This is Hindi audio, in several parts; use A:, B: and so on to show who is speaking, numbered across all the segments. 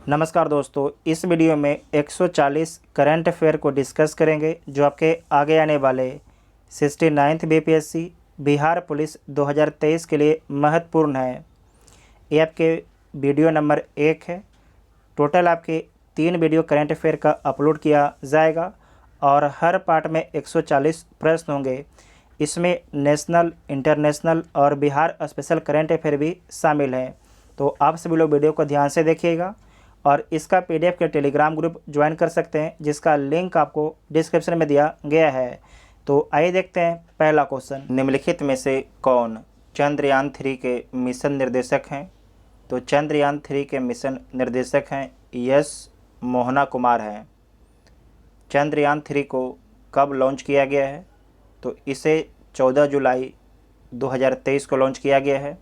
A: नमस्कार दोस्तों, इस वीडियो में 140 करंट अफेयर को डिस्कस करेंगे जो आपके आगे आने वाले 69th बीपीएससी बिहार पुलिस 2023 के लिए महत्वपूर्ण है। ये आपके वीडियो नंबर 1 है। टोटल आपके 3 वीडियो करंट अफेयर का अपलोड किया जाएगा और हर पार्ट में 140 प्रश्न होंगे। इसमें नेशनल, इंटरनेशनल और बिहार स्पेशल करंट अफेयर भी शामिल हैं। तो आप सभी लोग वीडियो को ध्यान से देखिएगा और इसका पीडीएफ के टेलीग्राम ग्रुप ज्वाइन कर सकते हैं, जिसका लिंक आपको डिस्क्रिप्शन में दिया गया है। तो आइए देखते हैं पहला क्वेश्चन। निम्नलिखित में से कौन चंद्रयान 3 के मिशन निर्देशक हैं? तो चंद्रयान 3 के मिशन निर्देशक हैं एस मोहना कुमार हैं। चंद्रयान 3 को कब लॉन्च किया गया है? तो इसे 14 जुलाई 2023 को लॉन्च किया गया है।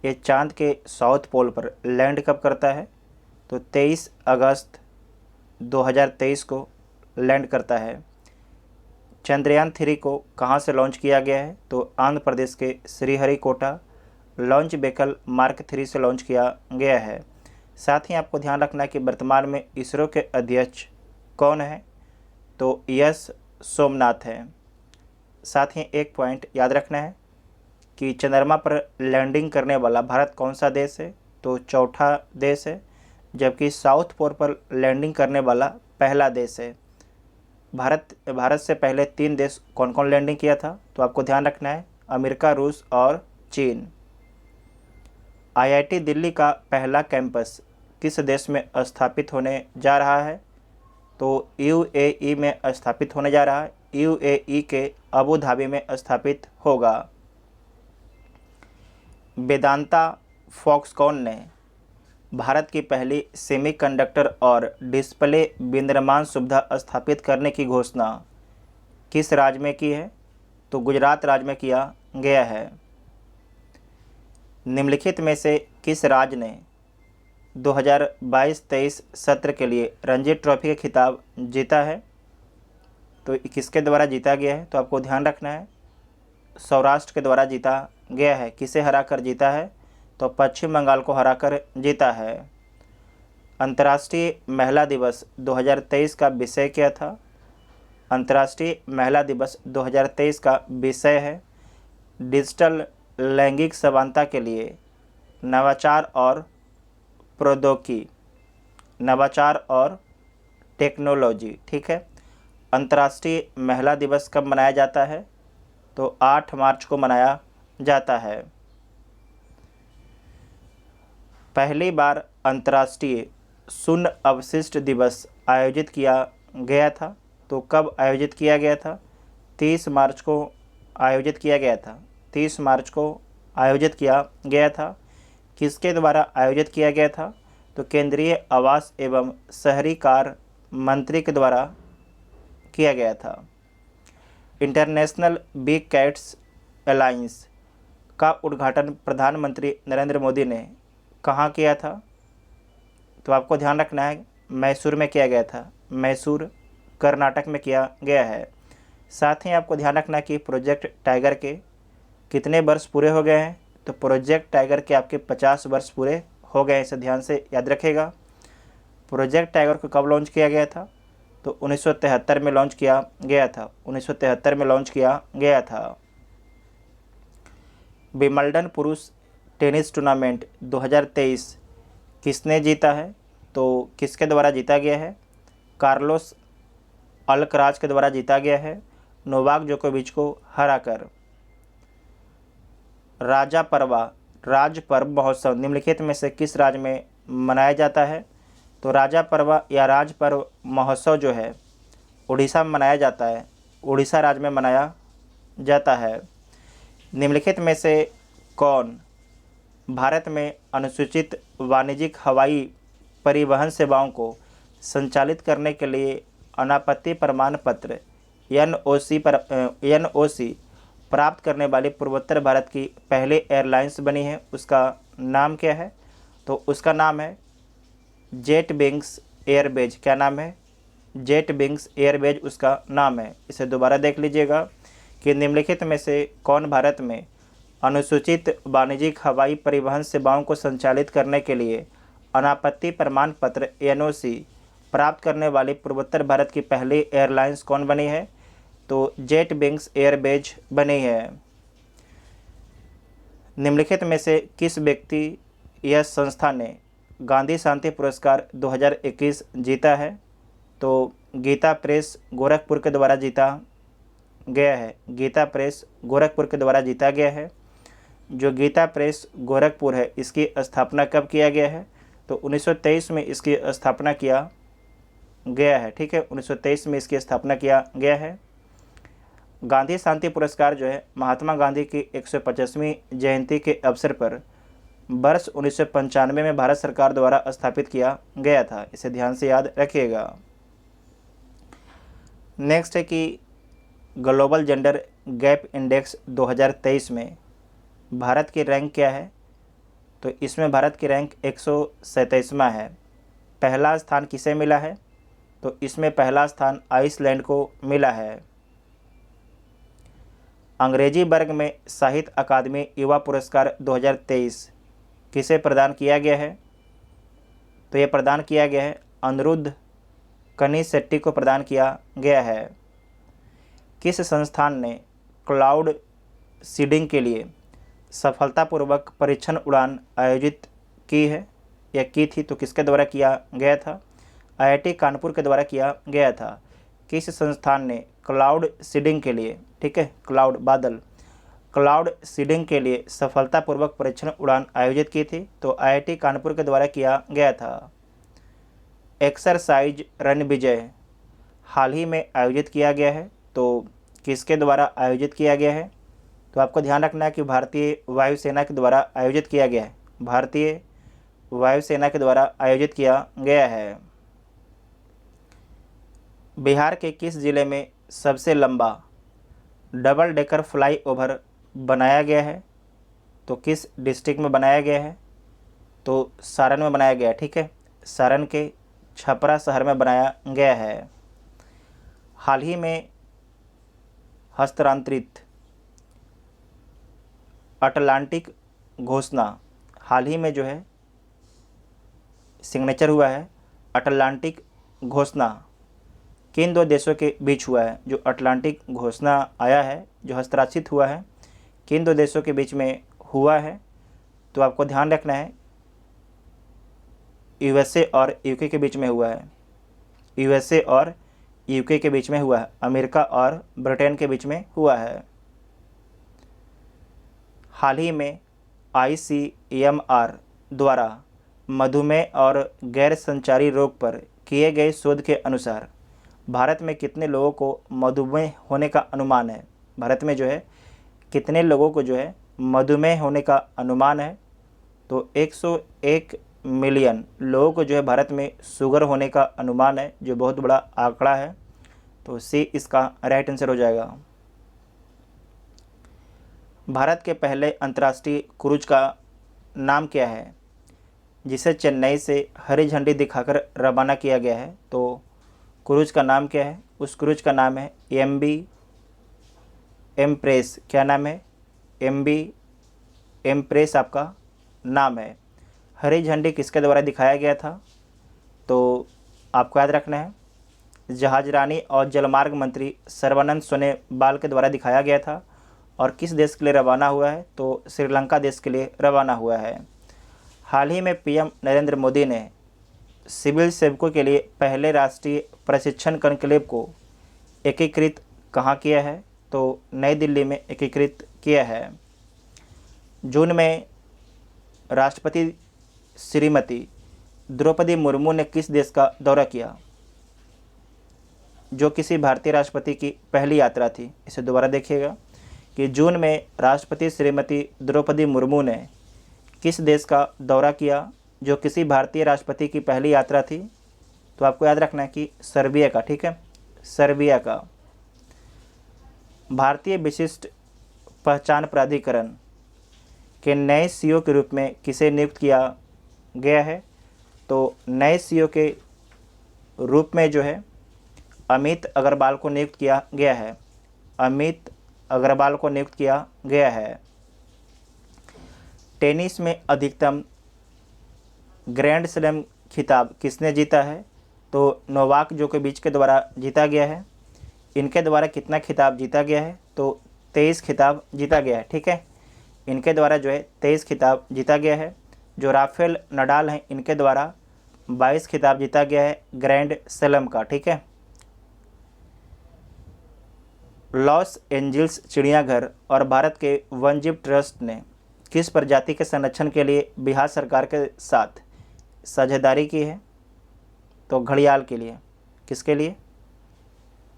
A: ये चांद के साउथ पोल पर लैंड कब करता है? तो 23 अगस्त 2023 को लैंड करता है। चंद्रयान 3 को कहाँ से लॉन्च किया गया है? तो आंध्र प्रदेश के श्रीहरिकोटा लॉन्च व्हीकल मार्क 3 से लॉन्च किया गया है। साथ ही आपको ध्यान रखना है कि वर्तमान में इसरो के अध्यक्ष कौन है? तो एस सोमनाथ हैं। साथ ही एक पॉइंट याद रखना है कि चंद्रमा पर लैंडिंग करने वाला भारत कौन सा देश है? तो चौथा देश है, जबकि साउथ पोल पर लैंडिंग करने वाला पहला देश है। भारत से पहले 3 देश कौन कौन लैंडिंग किया था? तो आपको ध्यान रखना है अमेरिका, रूस और चीन। आईआईटी दिल्ली का पहला कैंपस किस देश में स्थापित होने जा रहा है? तो यूएई में स्थापित होने जा रहा है। यूएई के अबू धाबी में स्थापित होगा। वेदांता फॉक्सकॉन ने भारत की पहली सेमीकंडक्टर और डिस्प्ले विनिर्माण सुविधा स्थापित करने की घोषणा किस राज्य में की है? तो गुजरात राज्य में किया गया है। निम्नलिखित में से किस राज्य ने 2022-23 सत्र के लिए रणजी ट्रॉफी का खिताब जीता है? तो किसके द्वारा जीता गया है? तो आपको ध्यान रखना है सौराष्ट्र के द्वारा जीता गया है। किसे हराकर जीता है? तो पश्चिम बंगाल को हराकर जीता है। अंतर्राष्ट्रीय महिला दिवस 2023 का विषय क्या था? अंतर्राष्ट्रीय महिला दिवस 2023 का विषय है डिजिटल लैंगिक समानता के लिए नवाचार और प्रौद्योगिकी, नवाचार और टेक्नोलॉजी। ठीक है। अंतर्राष्ट्रीय महिला दिवस कब मनाया जाता है? तो 8 मार्च को मनाया जाता है। पहली बार अंतर्राष्ट्रीय शून्य अवशिष्ट दिवस आयोजित किया गया था। तो कब आयोजित किया गया था? 30 मार्च को आयोजित किया गया था। 30 मार्च को आयोजित किया गया था। किसके द्वारा आयोजित किया गया था? तो केंद्रीय आवास एवं शहरी कार्य मंत्री के द्वारा किया गया था। इंटरनेशनल बिग कैट्स अलायंस का उद्घाटन प्रधानमंत्री नरेंद्र मोदी ने कहाँ किया था? तो आपको ध्यान रखना है मैसूर में किया गया था। मैसूर कर्नाटक में किया गया है। साथ ही आपको ध्यान रखना है कि प्रोजेक्ट टाइगर के कितने वर्ष पूरे हो गए हैं? तो प्रोजेक्ट टाइगर के आपके 50 वर्ष पूरे हो गए हैं। इसे ध्यान से याद रखिएगा। प्रोजेक्ट टाइगर को कब लॉन्च किया गया था? तो 1973 में लॉन्च किया गया था। 1973 में लॉन्च किया गया था। विंबलडन पुरुष टेनिस टूर्नामेंट 2023 किसने जीता है? तो किसके द्वारा जीता गया है? कार्लोस अल्कराज के द्वारा जीता गया है, नोवाक जोकोविच को हराकर। राज पर्व महोत्सव निम्नलिखित में से किस राज्य में मनाया जाता है? तो राजा पर्व या राज पर्व महोत्सव जो है उड़ीसा में मनाया जाता है। उड़ीसा राज्य में मनाया जाता है। निम्नलिखित में से कौन भारत में अनुसूचित वाणिज्यिक हवाई परिवहन सेवाओं को संचालित करने के लिए अनापत्ति प्रमाण पत्र एनओसी प्राप्त करने वाली पूर्वोत्तर भारत की पहली एयरलाइंस बनी है? उसका नाम क्या है? तो उसका नाम है जेट विंग्स एयरवेज। क्या नाम है? जेट विंग्स एयरवेज उसका नाम है। इसे दोबारा देख लीजिएगा कि निम्नलिखित में से कौन भारत में अनुसूचित वाणिज्यिक हवाई परिवहन सेवाओं को संचालित करने के लिए अनापत्ति प्रमाण पत्र एनओसी प्राप्त करने वाली पूर्वोत्तर भारत की पहली एयरलाइंस कौन बनी है? तो जेट विंग्स एयरवेज बनी है। निम्नलिखित में से किस व्यक्ति या संस्था ने गांधी शांति पुरस्कार 2021 जीता है? तो गीता प्रेस गोरखपुर के द्वारा जीता गया है। गीता प्रेस गोरखपुर के द्वारा जीता गया है। जो गीता प्रेस गोरखपुर है, इसकी स्थापना कब किया गया है? तो 1923 में इसकी स्थापना किया गया है। ठीक है, 1923 में इसकी स्थापना किया गया है। गांधी शांति पुरस्कार जो है महात्मा गांधी की 150वीं जयंती के अवसर पर वर्ष 1995 में भारत सरकार द्वारा स्थापित किया गया था। इसे ध्यान से याद रखिएगा। नेक्स्ट है कि ग्लोबल जेंडर गैप इंडेक्स 2023 में भारत की रैंक क्या है? तो इसमें भारत की रैंक 127वां है। पहला स्थान किसे मिला है? तो इसमें पहला स्थान आइसलैंड को मिला है। अंग्रेजी वर्ग में साहित्य अकादमी युवा पुरस्कार 2023 किसे प्रदान किया गया है? तो ये प्रदान किया गया है अनिरुद्ध कनिसेट्टी को प्रदान किया गया है। किस संस्थान ने क्लाउड सीडिंग के लिए सफलतापूर्वक परीक्षण उड़ान आयोजित की है या की थी? तो किसके द्वारा किया गया था? आईआईटी कानपुर के द्वारा किया गया था। किस संस्थान ने क्लाउड सीडिंग के लिए, ठीक है, क्लाउड बादल, क्लाउड सीडिंग के लिए सफलतापूर्वक परीक्षण उड़ान आयोजित की थी? तो आईआईटी कानपुर के द्वारा किया गया था। एक्सरसाइज रणविजय हाल ही में आयोजित किया गया है, तो किसके द्वारा आयोजित किया गया है? तो आपको ध्यान रखना है कि भारतीय वायुसेना के द्वारा आयोजित किया गया है। भारतीय वायुसेना के द्वारा आयोजित किया गया है। बिहार के किस जिले में सबसे लंबा डबल डेकर फ्लाईओवर बनाया गया है? तो किस डिस्ट्रिक्ट में बनाया गया है? तो सारण में बनाया गया है। ठीक है, सारण के छपरा शहर में बनाया गया है। हाल ही में हस्तांतरित अटलांटिक घोषणा, हाल ही में जो है सिग्नेचर हुआ है अटलांटिक घोषणा, किन दो देशों के बीच हुआ है? जो अटलांटिक घोषणा आया है, जो हस्ताक्षरित हुआ है, किन दो देशों के बीच में हुआ है? तो आपको ध्यान रखना है यूएसए और यूके के बीच में हुआ है। यूएसए और यूके के बीच में हुआ है। अमेरिका और ब्रिटेन के बीच में हुआ है। हाल ही में आईसीएमआर द्वारा मधुमेह और गैर संचारी रोग पर किए गए शोध के अनुसार भारत में कितने लोगों को मधुमेह होने का अनुमान है? भारत में जो है कितने लोगों को जो है मधुमेह होने का अनुमान है? तो 101 मिलियन लोगों को जो है भारत में शुगर होने का अनुमान है, जो बहुत बड़ा आंकड़ा है। तो सी इसका राइट आंसर हो जाएगा। भारत के पहले अंतर्राष्ट्रीय क्रूज का नाम क्या है, जिसे चेन्नई से हरी झंडी दिखाकर रवाना किया गया है? तो क्रूज का नाम क्या है? उस क्रूज का नाम है MV एम्प्रेस। क्या नाम है? MV एम्प्रेस आपका नाम है। हरी झंडी किसके द्वारा दिखाया गया था? तो आपको याद रखना है जहाजरानी और जलमार्ग मंत्री सर्बानंद सोनोवाल के द्वारा दिखाया गया था। और किस देश के लिए रवाना हुआ है? तो श्रीलंका देश के लिए रवाना हुआ है। हाल ही में PM नरेंद्र मोदी ने सिविल सेवकों के लिए पहले राष्ट्रीय प्रशिक्षण कॉन्क्लेव को एकीकृत कहाँ किया है? तो नई दिल्ली में एकीकृत किया है। जून में राष्ट्रपति श्रीमती द्रौपदी मुर्मू ने किस देश का दौरा किया, जो किसी भारतीय राष्ट्रपति की पहली यात्रा थी? इसे दोबारा देखिएगा कि जून में राष्ट्रपति श्रीमती द्रौपदी मुर्मू ने किस देश का दौरा किया, जो किसी भारतीय राष्ट्रपति की पहली यात्रा थी? तो आपको याद रखना है कि सर्बिया का। ठीक है, सर्बिया का। भारतीय विशिष्ट पहचान प्राधिकरण के नए CEO के रूप में किसे नियुक्त किया गया है? तो नए CEO के रूप में जो है अमित अग्रवाल को नियुक्त किया गया है। अमित अग्रवाल को नियुक्त किया गया है। टेनिस में अधिकतम ग्रैंड स्लैम खिताब किसने जीता है? तो नोवाक जोकोविच के द्वारा जीता गया है। इनके द्वारा कितना खिताब जीता गया है? तो 23 खिताब जीता गया है। ठीक है, इनके द्वारा जो है 23 खिताब जीता गया है। जो राफेल नडाल हैं इनके द्वारा 22 खिताब जीता गया है ग्रैंड स्लैम का। ठीक है, लॉस एंजिल्स चिड़ियाघर और भारत के वन्यजीव ट्रस्ट ने किस प्रजाति के संरक्षण के लिए बिहार सरकार के साथ साझेदारी की है? तो घड़ियाल के लिए। किसके लिए?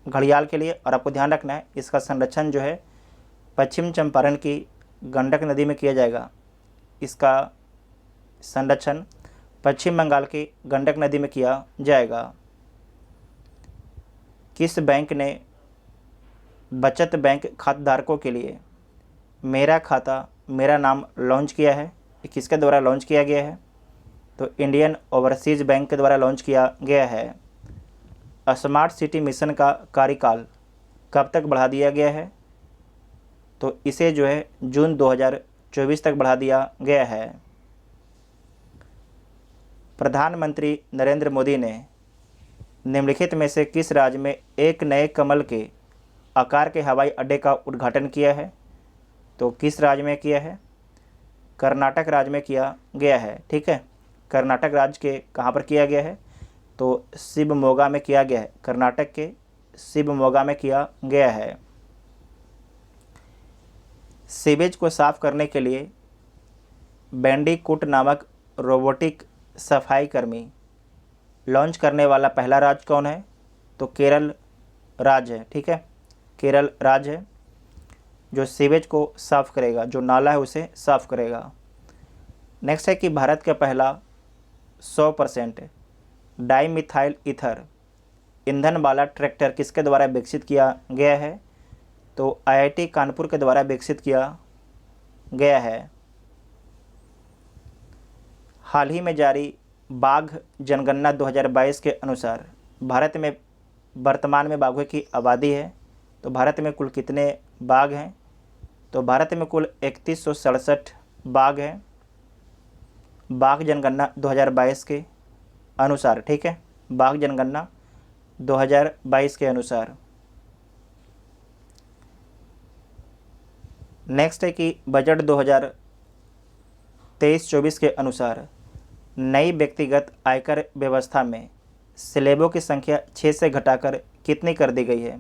A: घड़ियाल के लिए। और आपको ध्यान रखना है इसका संरक्षण जो है पश्चिम चंपारण की गंडक नदी में किया जाएगा। इसका संरक्षण पश्चिम बंगाल की गंडक नदी में किया जाएगा। किस बैंक ने बचत बैंक खाताधारकों के लिए मेरा खाता मेरा नाम लॉन्च किया है? ये किसके द्वारा लॉन्च किया गया है? तो इंडियन ओवरसीज़ बैंक के द्वारा लॉन्च किया गया है। स्मार्ट सिटी मिशन का कार्यकाल कब तक बढ़ा दिया गया है? तो इसे जो है जून 2024 तक बढ़ा दिया गया है। प्रधानमंत्री नरेंद्र मोदी ने निम्नलिखित में से किस राज्य में एक नए कमल के आकार के हवाई अड्डे का उद्घाटन किया है? तो किस राज्य में किया है? कर्नाटक राज्य में किया गया है। ठीक है, कर्नाटक राज्य के कहाँ पर किया गया है? तो शिवमोगा में किया गया है। कर्नाटक के शिवमोगा में किया गया है। सीवेज को साफ करने के लिए बैंडीकूट नामक रोबोटिक सफाई कर्मी लॉन्च करने वाला पहला राज्य कौन है? तो केरल राज्य है। ठीक है, केरल राज्य है जो सीवेज को साफ करेगा, जो नाला है उसे साफ करेगा। नेक्स्ट है कि भारत का पहला 100% डाईमिथाइल ईथर ईंधन वाला ट्रैक्टर किसके द्वारा विकसित किया गया है? तो आईआईटी कानपुर के द्वारा विकसित किया गया है। हाल ही में जारी बाघ जनगणना 2022 के अनुसार भारत में वर्तमान में बाघों की आबादी है। तो भारत में कुल कितने बाघ हैं? तो भारत में कुल 3167 बाघ हैं बाघ जनगणना 2022 के अनुसार। ठीक है, बाघ जनगणना 2022 के अनुसार। नेक्स्ट है कि बजट 2023-24 के अनुसार नई व्यक्तिगत आयकर व्यवस्था में स्लैबों की संख्या 6 से घटाकर कितनी कर दी गई है?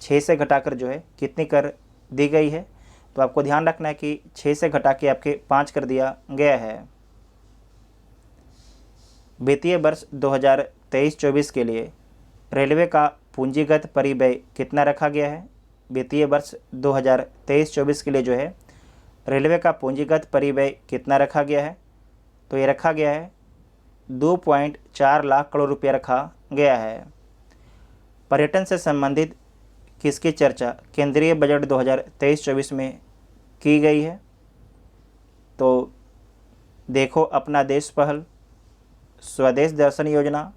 A: 6 से घटाकर जो है कितनी कर दी गई है? तो आपको ध्यान रखना है कि 6 से घटा के आपके 5 कर दिया गया है। वित्तीय वर्ष 2023-24 के लिए रेलवे का पूंजीगत परिव्यय कितना रखा गया है? वित्तीय वर्ष 2023-24 के लिए जो है रेलवे का पूंजीगत परिव्यय कितना रखा गया है? तो ये रखा गया है 2.4 लाख करोड़ रुपया रखा गया है। पर्यटन से संबंधित किसकी चर्चा केंद्रीय बजट 2023-24 में की गई है? तो देखो अपना देश पहल, स्वदेश दर्शन योजना,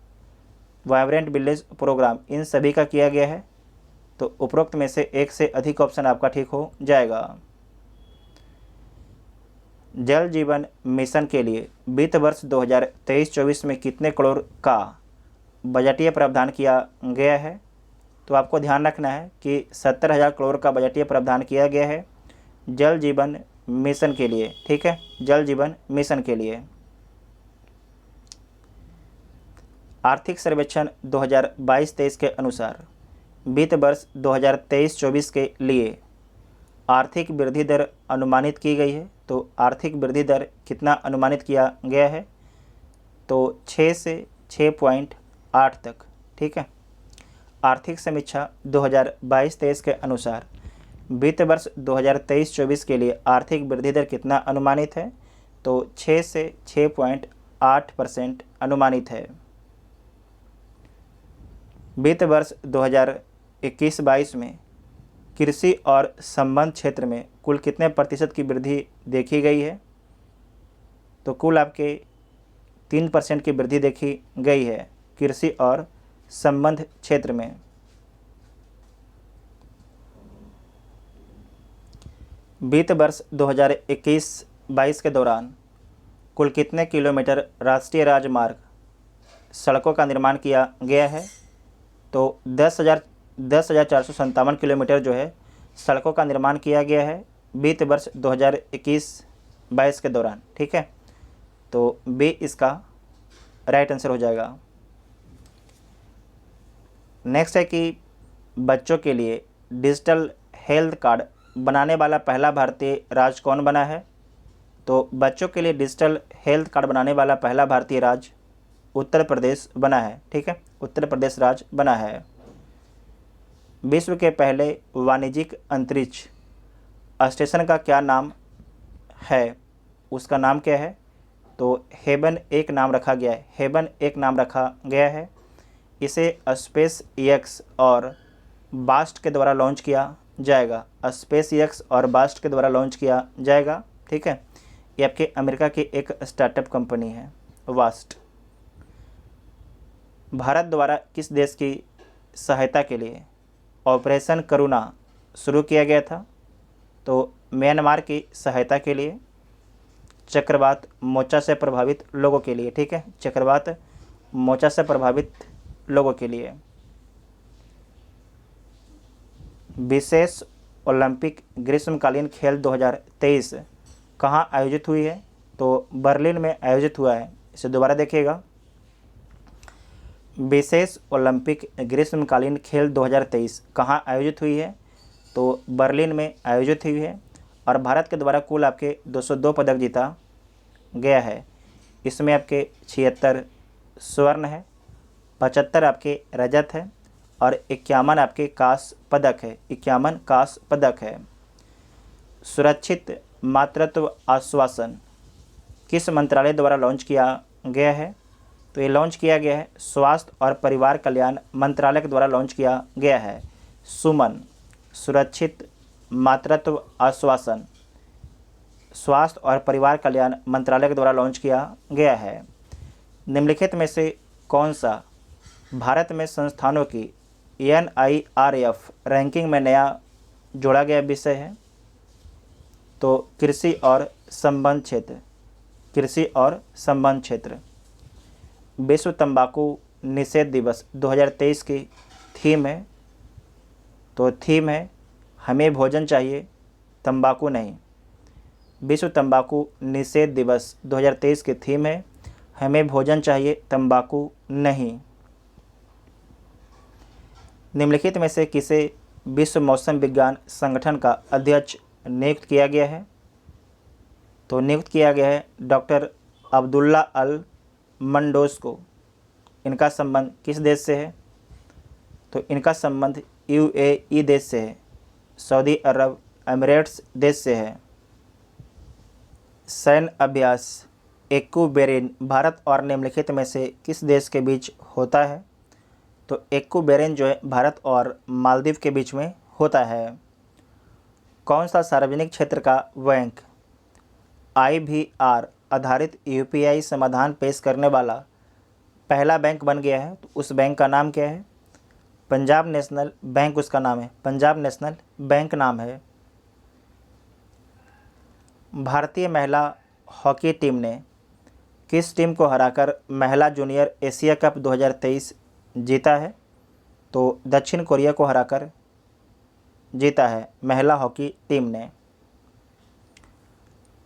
A: वाइब्रेंट विलेज प्रोग्राम, इन सभी का किया गया है। तो उपरोक्त में से एक से अधिक ऑप्शन आपका ठीक हो जाएगा। जल जीवन मिशन के लिए वित्त वर्ष 2023-24 में कितने करोड़ का बजटीय प्रावधान किया गया है? तो आपको ध्यान रखना है कि 70,000 करोड़ का बजटीय प्रावधान किया गया है जल जीवन मिशन के लिए। ठीक है, जल जीवन मिशन के लिए। आर्थिक सर्वेक्षण 2022-23 के अनुसार वित्त वर्ष 2023-24 के लिए आर्थिक वृद्धि दर अनुमानित की गई है। तो आर्थिक वृद्धि दर कितना अनुमानित किया गया है? तो 6 से 6.8 तक। ठीक है, आर्थिक समीक्षा 2022-23 के अनुसार वित्त वर्ष 2023-24 के लिए आर्थिक वृद्धि दर कितना अनुमानित है? तो 6 से 6.8% अनुमानित है। वित्त वर्ष 2021-22 में कृषि और संबंध क्षेत्र में कुल कितने प्रतिशत की वृद्धि देखी गई है? तो कुल आपके 3% की वृद्धि देखी गई है कृषि और संबंध क्षेत्र में। वित्त वर्ष 2021-22 के दौरान कुल कितने किलोमीटर राष्ट्रीय राजमार्ग सड़कों का निर्माण किया गया है? तो 10,457 किलोमीटर जो है सड़कों का निर्माण किया गया है वित्त वर्ष 2021-22 के दौरान। ठीक है, तो बी इसका राइट आंसर हो जाएगा। नेक्स्ट है कि बच्चों के लिए डिजिटल हेल्थ कार्ड बनाने वाला पहला भारतीय राज्य कौन बना है? तो बच्चों के लिए डिजिटल हेल्थ कार्ड बनाने वाला पहला भारतीय राज्य उत्तर प्रदेश बना है। ठीक है, उत्तर प्रदेश राज्य बना है। विश्व के पहले वाणिज्यिक अंतरिक्ष स्टेशन का क्या नाम है? उसका नाम क्या है? तो हेवन एक नाम रखा गया है, हेवन एक नाम रखा गया है। इसे स्पेस एक्स और बास्ट के द्वारा लॉन्च किया जाएगा, स्पेस एक्स और बास्ट के द्वारा लॉन्च किया जाएगा। ठीक है, ये आपके अमेरिका की एक स्टार्टअप कंपनी है वास्ट। भारत द्वारा किस देश की सहायता के लिए ऑपरेशन करुणा शुरू किया गया था? तो म्यांमार की सहायता के लिए, चक्रवात मोर्चा से प्रभावित लोगों के लिए। ठीक है, चक्रवात मोर्चा से प्रभावित लोगों के लिए। विशेष ओलंपिक ग्रीष्मकालीन खेल 2023 कहाँ आयोजित हुई है? तो बर्लिन में आयोजित हुआ है। इसे दोबारा देखिएगा। विशेष ओलंपिक ग्रीष्मकालीन खेल 2023 कहाँ आयोजित हुई है? तो बर्लिन में आयोजित हुई है और भारत के द्वारा कुल आपके 202 पदक जीता गया है। इसमें आपके 76 स्वर्ण है, 75 आपके रजत है और 51 आपके कांस्य पदक है, 51 कांस्य पदक है। सुरक्षित मातृत्व आश्वासन किस मंत्रालय द्वारा लॉन्च किया गया है? तो ये लॉन्च किया गया है स्वास्थ्य और परिवार कल्याण मंत्रालय के द्वारा लॉन्च किया गया है। सुमन, सुरक्षित मातृत्व आश्वासन स्वास्थ्य और परिवार कल्याण मंत्रालय के द्वारा लॉन्च किया गया है। निम्नलिखित में से कौन सा भारत में संस्थानों की NIRF रैंकिंग में नया जोड़ा गया विषय है? तो कृषि और संबंध क्षेत्र, कृषि और संबंध क्षेत्र। विश्व तंबाकू निषेध दिवस 2023 की थीम है, तो थीम है हमें भोजन चाहिए तंबाकू नहीं। विश्व तंबाकू निषेध दिवस 2023 की थीम है हमें भोजन चाहिए तंबाकू नहीं। निम्नलिखित में से किसे विश्व मौसम विज्ञान संगठन का अध्यक्ष नियुक्त किया गया है? तो नियुक्त किया गया है डॉक्टर अब्दुल्ला अल मंडोस को। इनका संबंध किस देश से है? तो इनका संबंध UAE देश से है, सऊदी अरब एमिरेट्स देश से है। सैन्य अभ्यास एक्कू-बेरेन भारत और निम्नलिखित में से किस देश के बीच होता है? तो एक्कू-बेरेन जो है भारत और मालदीव के बीच में होता है। कौन सा सार्वजनिक क्षेत्र का बैंक IVR आधारित UPI समाधान पेश करने वाला पहला बैंक बन गया है? तो उस बैंक का नाम क्या है? पंजाब नेशनल बैंक उसका नाम है, पंजाब नेशनल बैंक नाम है। भारतीय महिला हॉकी टीम ने किस टीम को हराकर महिला जूनियर एशिया कप 2023 जीता है? तो दक्षिण कोरिया को हराकर जीता है महिला हॉकी टीम ने।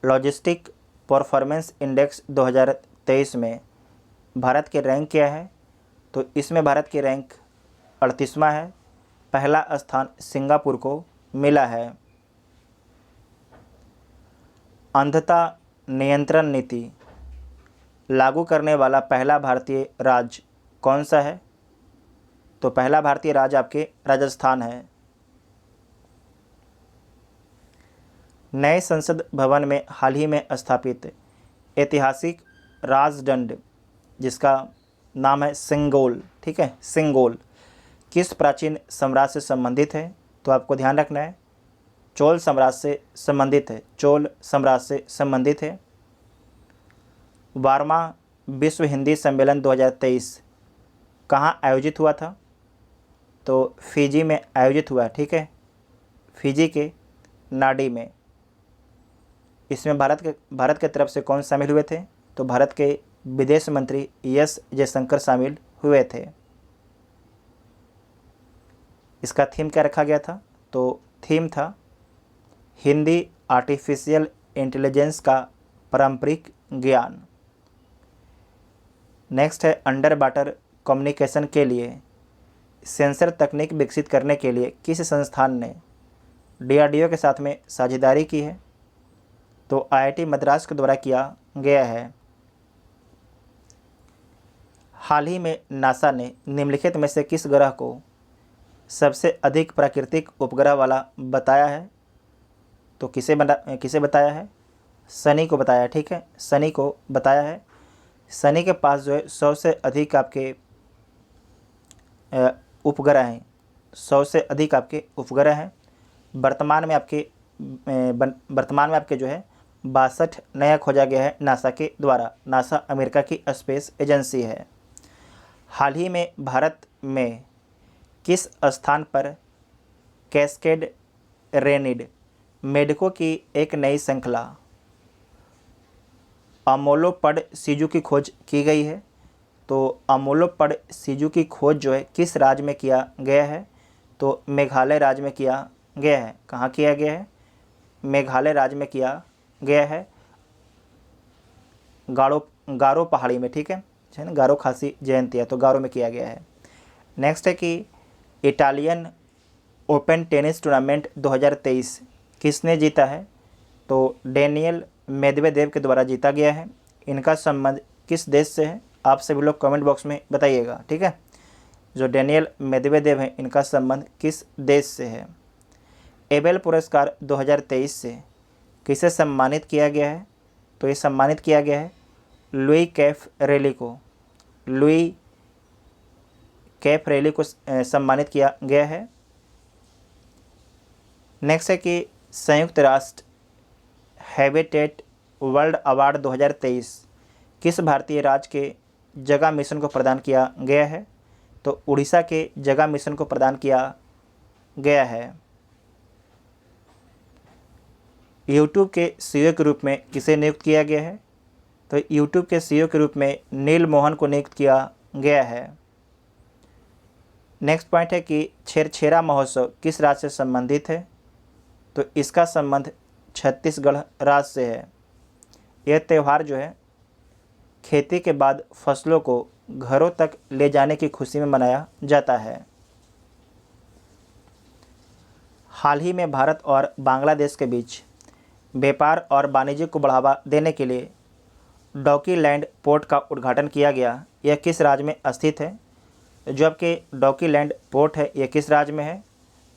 A: लॉजिस्टिक परफॉर्मेंस इंडेक्स 2023 में भारत के रैंक क्या है? तो इसमें भारत की रैंक 38वां है, पहला स्थान सिंगापुर को मिला है। अंधता नियंत्रण नीति लागू करने वाला पहला भारतीय राज्य कौन सा है? तो पहला भारतीय राज्य आपके राजस्थान है। नए संसद भवन में हाल ही में स्थापित ऐतिहासिक राजदंड जिसका नाम है सिंगोल, ठीक है, सिंगोल किस प्राचीन साम्राज्य से संबंधित है? तो आपको ध्यान रखना है चोल साम्राज्य से संबंधित है, चोल साम्राज्य से संबंधित है। 12वां विश्व हिंदी सम्मेलन 2023 कहाँ आयोजित हुआ था? तो फिजी में आयोजित हुआ, ठीक है, फिजी के नाडी में। इसमें भारत के तरफ से कौन शामिल हुए थे? तो भारत के विदेश मंत्री एस जयशंकर शामिल हुए थे। इसका थीम क्या रखा गया था? तो थीम था हिंदी आर्टिफिशियल इंटेलिजेंस का पारंपरिक ज्ञान। नेक्स्ट है अंडर वाटर कम्युनिकेशन के लिए सेंसर तकनीक विकसित करने के लिए किस संस्थान ने DRDO के साथ में साझेदारी की है? तो IIT मद्रास के द्वारा किया गया है। हाल ही में नासा ने निम्नलिखित में से किस ग्रह को सबसे अधिक प्राकृतिक उपग्रह वाला बताया है? तो किसे बताया है? शनि को बताया। ठीक है, शनि को बताया है। शनि के पास जो है 100 से अधिक आपके उपग्रह हैं, 100 से अधिक आपके उपग्रह हैं। वर्तमान में आपके जो है 62 नया खोजा गया है नासा के द्वारा। नासा अमेरिका की स्पेस एजेंसी है। हाल ही में भारत में किस स्थान पर कैस्केड रेनिड मेढकों की एक नई श्रृंखला अमोलोपड सीजू की खोज की गई है? तो अमोलोपड सीजू की खोज जो है किस राज्य में किया गया है? तो मेघालय राज्य में किया गया है। कहाँ किया गया है? मेघालय राज्य में किया गया है, गारो पहाड़ी में। ठीक है ना, गारो खासी जयंती है तो गारो में किया गया है। नेक्स्ट है कि इटालियन ओपन टेनिस टूर्नामेंट 2023 किसने जीता है? तो डेनियल मेदवेदेव के द्वारा जीता गया है। इनका संबंध किस देश से है? आप सभी लोग कमेंट बॉक्स में बताइएगा। ठीक है, जो डेनियल मेदवेदेव हैं इनका संबंध किस देश से है? एबेल पुरस्कार 2023 से किसे सम्मानित किया गया है? तो ये सम्मानित किया गया है लुई कैफ रेली को। लुई कैफ रेली को सम्मानित किया गया है। नेक्स्ट है कि संयुक्त राष्ट्र हैबिटेट वर्ल्ड अवार्ड 2023 किस भारतीय राज्य के जगह मिशन को प्रदान किया गया है? तो उड़ीसा के जगह मिशन को प्रदान किया गया है। यूट्यूब के CEO के रूप में किसे नियुक्त किया गया है? तो यूट्यूब के CEO के रूप में नील मोहन को नियुक्त किया गया है। नेक्स्ट पॉइंट है कि छेरछेरा महोत्सव किस राज्य से संबंधित है? तो इसका संबंध छत्तीसगढ़ राज्य से है। यह त्यौहार जो है खेती के बाद फसलों को घरों तक ले जाने की खुशी में मनाया जाता है। हाल ही में भारत और बांग्लादेश के बीच व्यापार और वाणिज्य को बढ़ावा देने के लिए डॉकीलैंड पोर्ट का उद्घाटन किया गया। यह किस राज्य में स्थित है? जो आपके डॉकीलैंड पोर्ट है यह किस राज्य में है?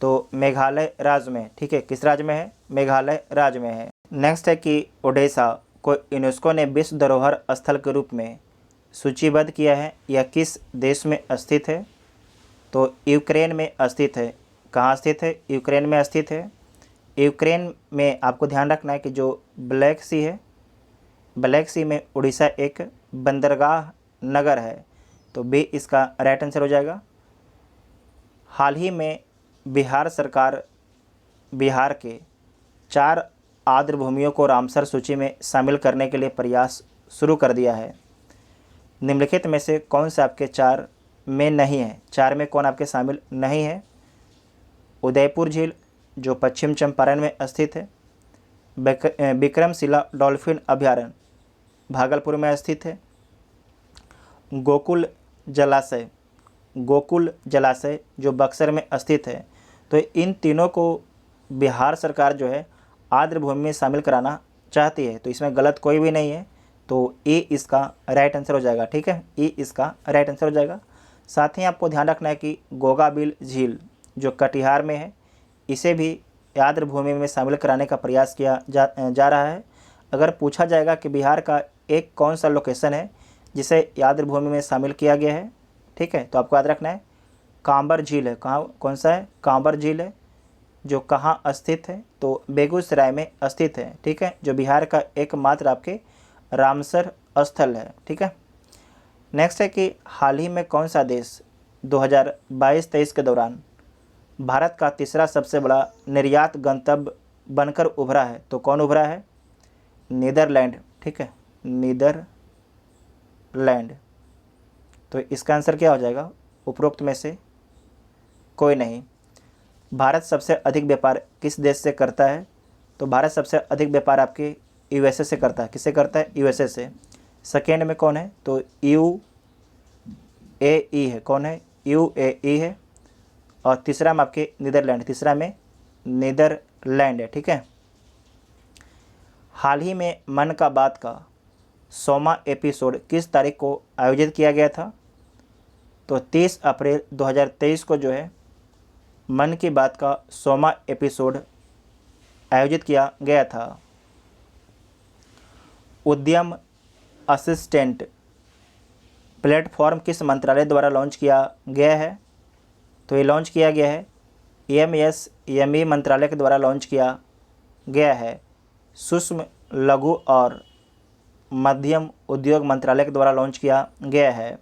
A: तो मेघालय राज्य में। ठीक है, किस राज्य में है? मेघालय राज्य में है। नेक्स्ट है कि ओडेसा को यूनेस्को ने विश्व धरोहर स्थल के रूप में सूचीबद्ध किया है। यह किस देश में स्थित है? तो यूक्रेन में स्थित है। कहाँ स्थित है? यूक्रेन में स्थित है। यूक्रेन में आपको ध्यान रखना है कि जो ब्लैक सी है, ब्लैक सी में उड़ीसा एक बंदरगाह नगर है, तो बी इसका राइट आंसर हो जाएगा। हाल ही में बिहार सरकार बिहार के 4 आर्द्र भूमियों को रामसर सूची में शामिल करने के लिए प्रयास शुरू कर दिया है। निम्नलिखित में से कौन से आपके 4 में नहीं है? 4 में कौन आपके शामिल नहीं है? उदयपुर झील जो पश्चिम चंपारण में स्थित है, विक्रमशिला डॉल्फिन अभयारण्य भागलपुर में स्थित है, गोकुल जलाशय जो बक्सर में स्थित है। तो इन तीनों को बिहार सरकार जो है आर्द्र भूमि में शामिल कराना चाहती है, तो इसमें गलत कोई भी नहीं है, तो ए इसका राइट आंसर हो जाएगा। ठीक है, ए इसका राइट आंसर हो जाएगा। साथ ही आपको ध्यान रखना है कि गोगाबिल झील जो कटिहार में है, इसे भी आर्द्र भूमि में शामिल कराने का प्रयास किया जा रहा है। अगर पूछा जाएगा कि बिहार का एक कौन सा लोकेशन है जिसे आर्द्र भूमि में शामिल किया गया है, ठीक है, तो आपको याद रखना है कांबर झील है। कौन सा है? कांबर झील है, जो कहाँ स्थित है? तो बेगूसराय में स्थित है। ठीक है, जो बिहार का एकमात्र आपके रामसर स्थल है। ठीक है। नेक्स्ट है कि हाल ही में कौन सा देश 2022-23 के दौरान भारत का तीसरा सबसे बड़ा निर्यात गंतव्य बनकर उभरा है? तो कौन उभरा है? नीदरलैंड। ठीक है, नीदरलैंड। नीदरलैंड। तो इसका आंसर क्या हो जाएगा उपरोक्त में से कोई नहीं। भारत सबसे अधिक व्यापार किस देश से करता है? तो भारत सबसे अधिक व्यापार आपके यूएसए से करता है। किससे करता है? यूएसए से। सेकेंड में कौन है? तो यूएई है। कौन है? यूएई है। और तीसरा में आपके नीदरलैंड, तीसरा में नीदरलैंड है। ठीक है। हाल ही में मन का बात का 100वां एपिसोड किस तारीख को आयोजित किया गया था? तो 30 अप्रैल 2023 को जो है मन की बात का 100वां एपिसोड आयोजित किया गया था। उद्यम असिस्टेंट प्लेटफॉर्म किस मंत्रालय द्वारा लॉन्च किया गया है? तो ये लॉन्च किया गया है एमएसएमई मंत्रालय के द्वारा लॉन्च किया गया है। सूक्ष्म लघु और मध्यम उद्योग मंत्रालय के द्वारा लॉन्च किया गया है।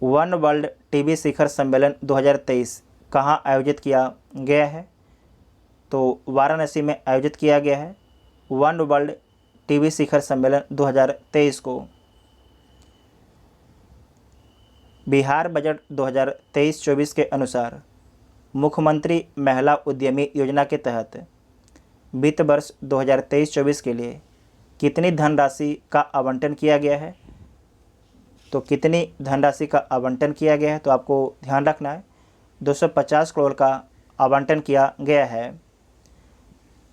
A: वन वर्ल्ड टीबी शिखर सम्मेलन 2023 कहाँ आयोजित किया गया है? तो वाराणसी में आयोजित किया गया है वन वर्ल्ड टीबी शिखर सम्मेलन 2023 को। बिहार बजट 2023-24 के अनुसार मुख्यमंत्री महिला उद्यमी योजना के तहत वित्त वर्ष 2023-24 के लिए कितनी धनराशि का आवंटन किया गया है? तो कितनी धनराशि का आवंटन किया गया है? तो आपको ध्यान रखना है 250 करोड़ का आवंटन किया गया है।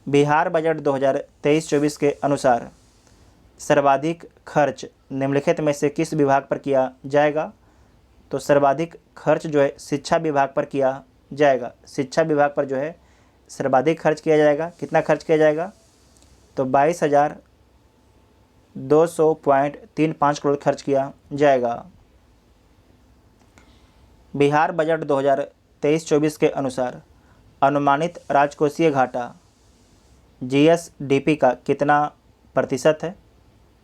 A: बिहार बजट 2023-24 के अनुसार सर्वाधिक खर्च निम्नलिखित में से किस विभाग पर किया जाएगा? तो सर्वाधिक खर्च जो है शिक्षा विभाग पर किया जाएगा। शिक्षा विभाग पर जो है सर्वाधिक खर्च किया जाएगा। कितना खर्च किया जाएगा? तो 22,200.35 करोड़ खर्च किया जाएगा। बिहार बजट 2023-24 के अनुसार अनुमानित राजकोषीय घाटा जीएसडीपी का कितना प्रतिशत है?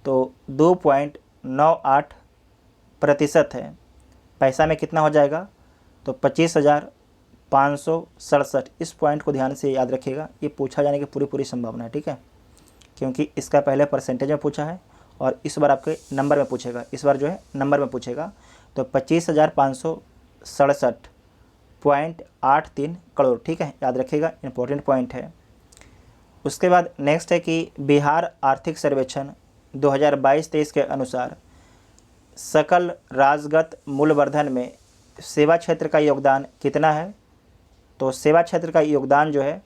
A: तो 2.98% है। पैसा में कितना हो जाएगा? तो 25,567। इस पॉइंट को ध्यान से याद रखिएगा, ये पूछा जाने की पूरी संभावना है। ठीक है, क्योंकि इसका पहले परसेंटेज में पूछा है और इस बार आपके नंबर में पूछेगा। इस बार जो है नंबर में पूछेगा। तो 25,567.83 करोड़। ठीक है, याद रखिएगा, इंपॉर्टेंट पॉइंट है। उसके बाद नेक्स्ट है कि बिहार आर्थिक सर्वेक्षण 2022-23 के अनुसार सकल राजगत मूल्यवर्धन में सेवा क्षेत्र का योगदान कितना है? तो सेवा क्षेत्र का योगदान जो है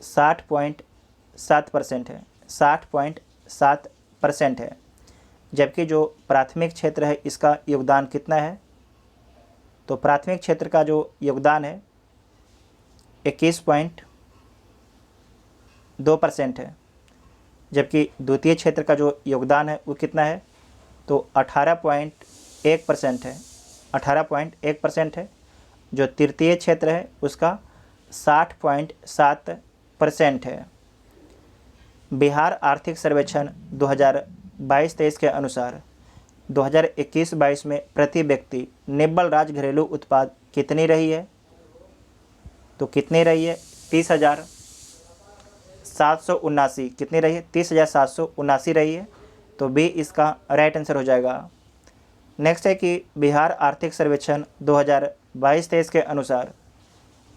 A: 60.7% है। 60.7% है। जबकि जो प्राथमिक क्षेत्र है इसका योगदान कितना है? तो प्राथमिक क्षेत्र का जो योगदान है 21.2% है। जबकि द्वितीय क्षेत्र का जो योगदान है वो कितना है? तो 18.1% है। 18.1% है। जो तृतीय क्षेत्र है उसका 60.7% है। बिहार आर्थिक सर्वेक्षण 2022-23 के अनुसार 2021-22 में प्रति व्यक्ति निव्वल राज्य घरेलू उत्पाद कितनी रही है? तो कितनी रही है? 30,779। कितनी रही है? 30,779 रही है। तो बी इसका राइट आंसर हो जाएगा। नेक्स्ट है कि बिहार आर्थिक सर्वेक्षण 2022-23 के अनुसार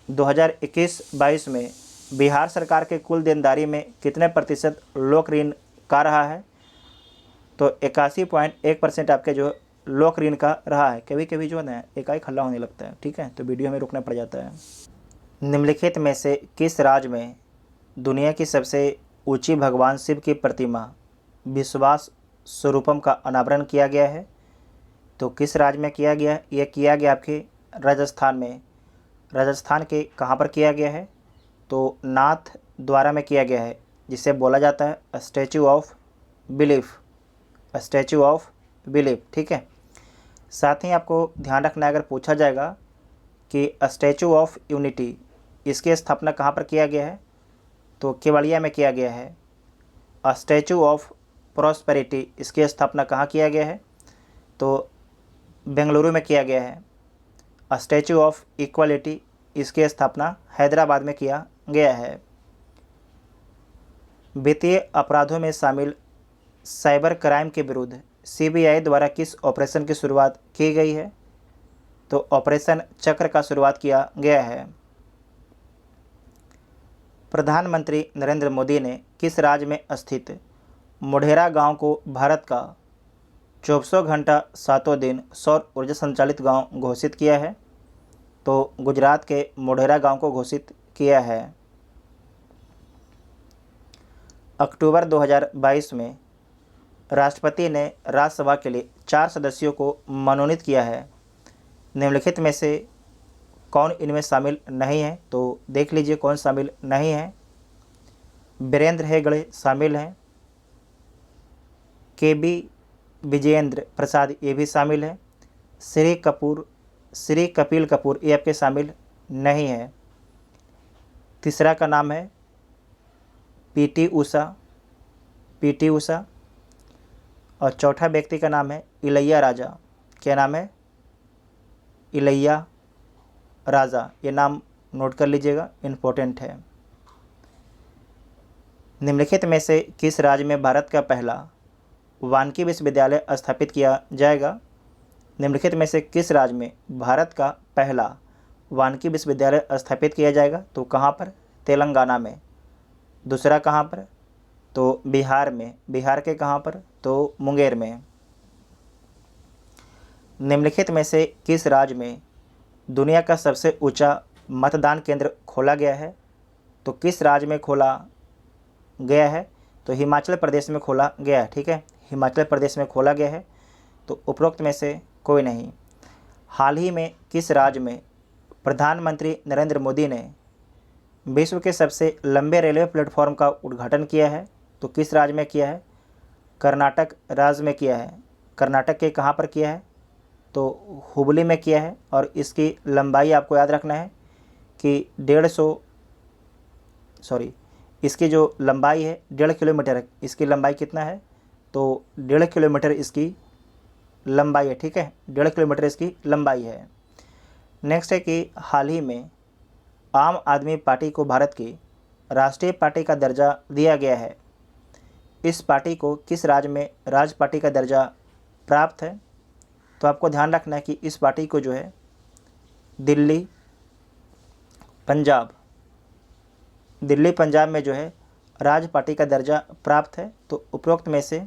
A: 2021-22 में बिहार सरकार के कुल देनदारी में कितने प्रतिशत लोक ऋण का रहा है? तो 81.1% आपके जो लोक ऋण का रहा है। कभी कभी जो है ना एकाएक हल्ला होने लगता है। ठीक है, तो वीडियो में रुकना पड़ जाता है। निम्नलिखित में से किस राज्य में दुनिया की सबसे ऊंची भगवान शिव की प्रतिमा विश्वास स्वरूपम का अनावरण किया गया है? तो किस राज्य में किया गया? यह किया गया आपके राजस्थान में। राजस्थान के कहाँ पर किया गया है? तो नाथ द्वारा में किया गया है, जिसे बोला जाता है statue of belief. Statue of belief. ठीक है, साथ ही आपको ध्यान रखना है अगर पूछा जाएगा कि स्टैचू ऑफ यूनिटी इसकी स्थापना कहाँ पर किया गया है? तो केवड़िया में किया गया है। स्टैचू ऑफ प्रॉस्पेरिटी इसकी स्थापना कहाँ किया गया है? तो बेंगलुरु में किया गया है। स्टैचू ऑफ इक्वालिटी इसकी स्थापना हैदराबाद में किया गया है। वित्तीय अपराधों में शामिल साइबर क्राइम के विरुद्ध सीबीआई द्वारा किस ऑपरेशन की शुरुआत की गई है? तो ऑपरेशन चक्र का शुरुआत किया गया है। प्रधानमंत्री नरेंद्र मोदी ने किस राज्य में स्थित मोढेरा गांव को भारत का 24 घंटा सातों दिन सौर ऊर्जा संचालित गांव घोषित किया है? तो गुजरात के मोढेरा गांव को घोषित किया है। अक्टूबर 2022 में राष्ट्रपति ने राज्यसभा के लिए 4 सदस्यों को मनोनीत किया है। निम्नलिखित में से कौन इनमें शामिल नहीं है? तो देख लीजिए कौन शामिल नहीं है। वीरेंद्र हेगड़े शामिल हैं, KB विजयेंद्र प्रसाद ये भी शामिल है, श्री कपिल कपूर ये आपके शामिल नहीं है। तीसरा का नाम है पीटी उषा और चौथा व्यक्ति का नाम है इलैया राजा। क्या नाम है? इलैया राजा। ये नाम नोट कर लीजिएगा, इम्पोर्टेंट है। निम्नलिखित में से किस राज्य में भारत का पहला वानिकी विश्वविद्यालय स्थापित किया जाएगा? निम्नलिखित में से किस राज्य में भारत का पहला वानिकी विश्वविद्यालय स्थापित किया जाएगा? तो कहाँ पर? तेलंगाना में। दूसरा कहाँ पर? तो बिहार में। बिहार के कहाँ पर? तो मुंगेर में। निम्नलिखित में से किस राज्य में दुनिया का सबसे ऊंचा मतदान केंद्र खोला गया है? तो किस राज्य में खोला गया है? तो हिमाचल प्रदेश में खोला गया है। ठीक है, हिमाचल प्रदेश में खोला गया है। तो उपरोक्त में से कोई नहीं। हाल ही में किस राज्य में प्रधानमंत्री नरेंद्र मोदी ने विश्व के सबसे लंबे रेलवे प्लेटफॉर्म का उद्घाटन किया है? तो किस राज्य में किया है? कर्नाटक राज्य में किया है। कर्नाटक के कहाँ पर किया है? तो हुबली में किया है। और इसकी लंबाई आपको याद रखना है कि इसकी जो लंबाई है 1.5 किलोमीटर है। इसकी लंबाई कितना है? तो 1.5 किलोमीटर इसकी लंबाई है। ठीक है, 1.5 किलोमीटर इसकी लंबाई है। नेक्स्ट है कि हाल ही में आम आदमी पार्टी को भारत की राष्ट्रीय पार्टी का दर्जा दिया गया है। इस पार्टी को किस राज्य में राज पार्टी का दर्जा प्राप्त है? तो आपको ध्यान रखना है कि इस पार्टी को जो है दिल्ली पंजाब में जो है राज पार्टी का दर्जा प्राप्त है। तो उपरोक्त में से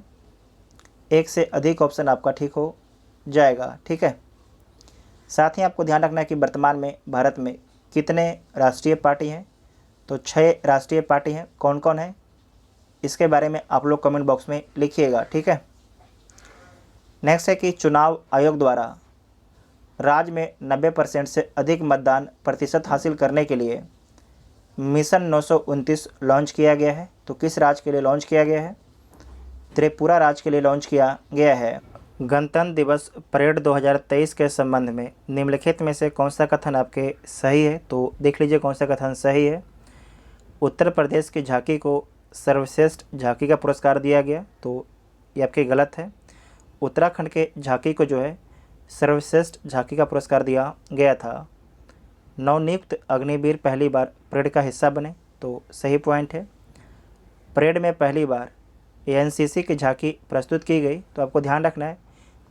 A: एक से अधिक ऑप्शन आपका ठीक हो जाएगा। ठीक है, साथ ही आपको ध्यान रखना है कि वर्तमान में भारत में कितने राष्ट्रीय पार्टी हैं? तो 6 राष्ट्रीय पार्टी हैं। कौन कौन है इसके बारे में आप लोग कमेंट बॉक्स में लिखिएगा। ठीक है, नेक्स्ट है कि चुनाव आयोग द्वारा राज्य में 90% से अधिक मतदान प्रतिशत हासिल करने के लिए मिशन 929 लॉन्च किया गया है। तो किस राज्य के लिए लॉन्च किया गया है? त्रिपुरा राज्य के लिए लॉन्च किया गया है। गणतंत्र दिवस परेड 2023 के संबंध में निम्नलिखित में से कौन सा कथन आपके सही है? तो देख लीजिए कौन सा कथन सही है। उत्तर प्रदेश की झांकी को सर्वश्रेष्ठ झांकी का पुरस्कार दिया गया। तो ये आपके गलत है। उत्तराखंड के झांकी को जो है सर्वश्रेष्ठ झांकी का पुरस्कार दिया गया था। नवनियुक्त अग्निवीर पहली बार परेड का हिस्सा बने। तो सही पॉइंट है। परेड में पहली बार एनसीसी की झांकी प्रस्तुत की गई। तो आपको ध्यान रखना है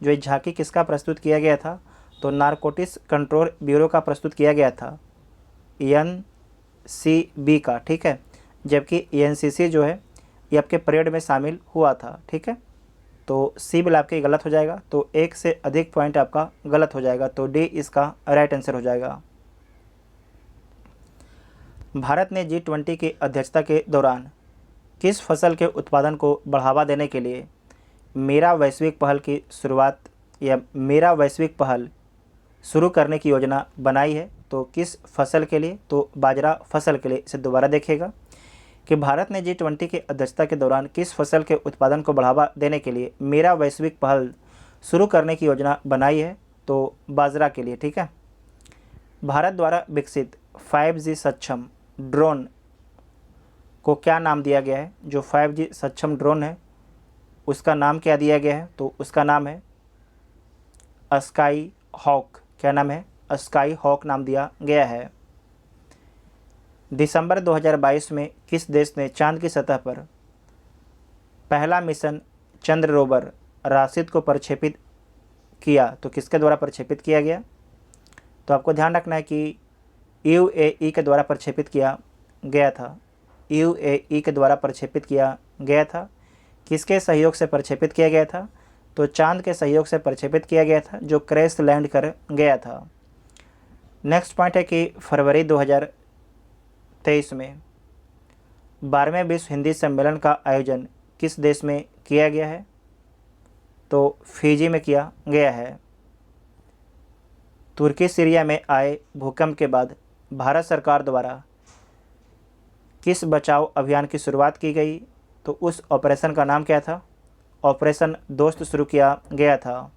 A: जो ये झांकी किसका प्रस्तुत किया गया था? तो नारकोटिक्स कंट्रोल ब्यूरो का प्रस्तुत किया गया था, NCB का। ठीक है, जबकि NCC जो है ये आपके परेड में शामिल हुआ था। ठीक है, तो सी बिल आपके गलत हो जाएगा। तो 1 से अधिक पॉइंट आपका गलत हो जाएगा। तो डी इसका राइट आंसर हो जाएगा। भारत ने G20 की अध्यक्षता के दौरान किस फसल के उत्पादन को बढ़ावा देने के लिए मेरा वैश्विक पहल की शुरुआत या मेरा वैश्विक पहल शुरू करने की योजना बनाई है? तो किस फसल के लिए? तो बाजरा फसल के लिए। इसे दोबारा देखिएगा कि भारत ने G20 की अध्यक्षता के दौरान किस फसल के उत्पादन को बढ़ावा देने के लिए मेरा वैश्विक पहल शुरू करने की योजना बनाई है? तो बाजरा के लिए। ठीक है, भारत द्वारा विकसित 5G सक्षम ड्रोन को क्या नाम दिया गया है? जो 5G सक्षम ड्रोन है उसका नाम क्या दिया गया है? तो उसका नाम है स्काई हॉक। क्या नाम है? स्काई हॉक नाम दिया गया है। दिसंबर 2022 में किस देश ने चांद की सतह पर पहला मिशन चंद्र रोवर राशिद को प्रक्षेपित किया तो किसके द्वारा प्रक्षेपित किया गया? तो आपको ध्यान रखना है कि यूएई के द्वारा प्रक्षेपित किया गया था। यूएई के द्वारा प्रक्षेपित किया गया था। किसके सहयोग से प्रक्षेपित किया गया था? तो चांद के सहयोग से प्रक्षेपित किया गया था, जो क्रैश लैंड कर गया था। नेक्स्ट पॉइंट है कि फरवरी 2023 में 12वें विश्व हिंदी सम्मेलन का आयोजन किस देश में किया गया है? तो फिजी में किया गया है। तुर्की सीरिया में आए भूकंप के बाद भारत सरकार द्वारा किस बचाव अभियान की शुरुआत की गई? तो उस ऑपरेशन का नाम क्या था? ऑपरेशन दोस्त शुरू किया गया था।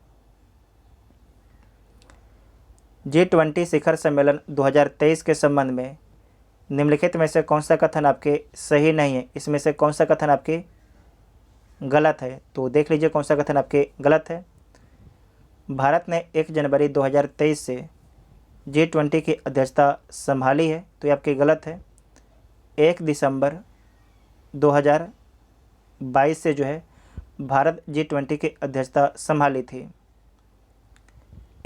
A: G20 शिखर सम्मेलन 2023 के संबंध में निम्नलिखित में से कौन सा कथन आपके सही नहीं है? इसमें से कौन सा कथन आपके गलत है? तो देख लीजिए कौन सा कथन आपके गलत है। भारत ने 1 जनवरी 2023 से G20 की अध्यक्षता संभाली है, तो ये आपकी गलत है। 1 दिसंबर 2022 से जो है भारत G20 की अध्यक्षता संभाली थी।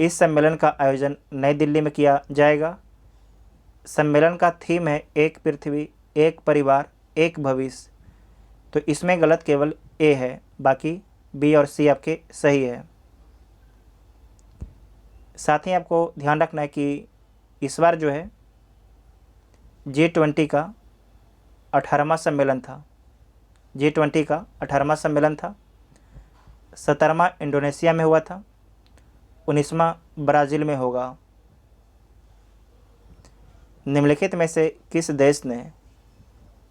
A: इस सम्मेलन का आयोजन नई दिल्ली में किया जाएगा। सम्मेलन का थीम है एक पृथ्वी, एक परिवार, एक भविष्य। तो इसमें गलत केवल ए है, बाकी बी और सी आपके सही है। साथ ही आपको ध्यान रखना है कि इस बार जो है G20 का 18वां सम्मेलन था। G20 का 18वां सम्मेलन था। 17वां इंडोनेशिया में हुआ था। 19वां ब्राज़ील में होगा। निम्नलिखित में से किस देश ने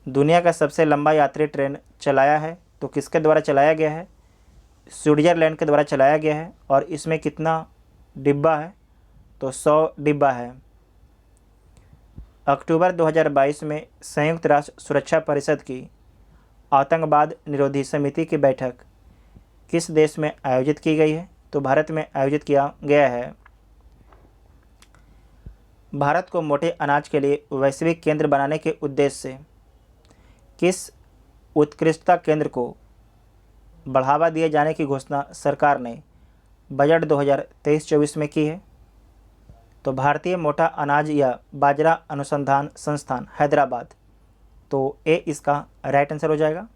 A: दुनिया का सबसे लंबा यात्री ट्रेन चलाया है? तो किसके द्वारा चलाया गया है? स्विट्ज़रलैंड के द्वारा चलाया गया है। और इसमें कितना डिब्बा है? तो 100 डिब्बा है। अक्टूबर 2022 में संयुक्त राष्ट्र सुरक्षा परिषद की आतंकवाद निरोधी समिति की बैठक किस देश में आयोजित की गई है? तो भारत में आयोजित किया गया है। भारत को मोटे अनाज के लिए वैश्विक केंद्र बनाने के उद्देश्य से किस उत्कृष्टता केंद्र को बढ़ावा दिए जाने की घोषणा सरकार ने बजट 2023-24 में की है? तो भारतीय मोटा अनाज या बाजरा अनुसंधान संस्थान हैदराबाद। तो ए इसका राइट आंसर हो जाएगा।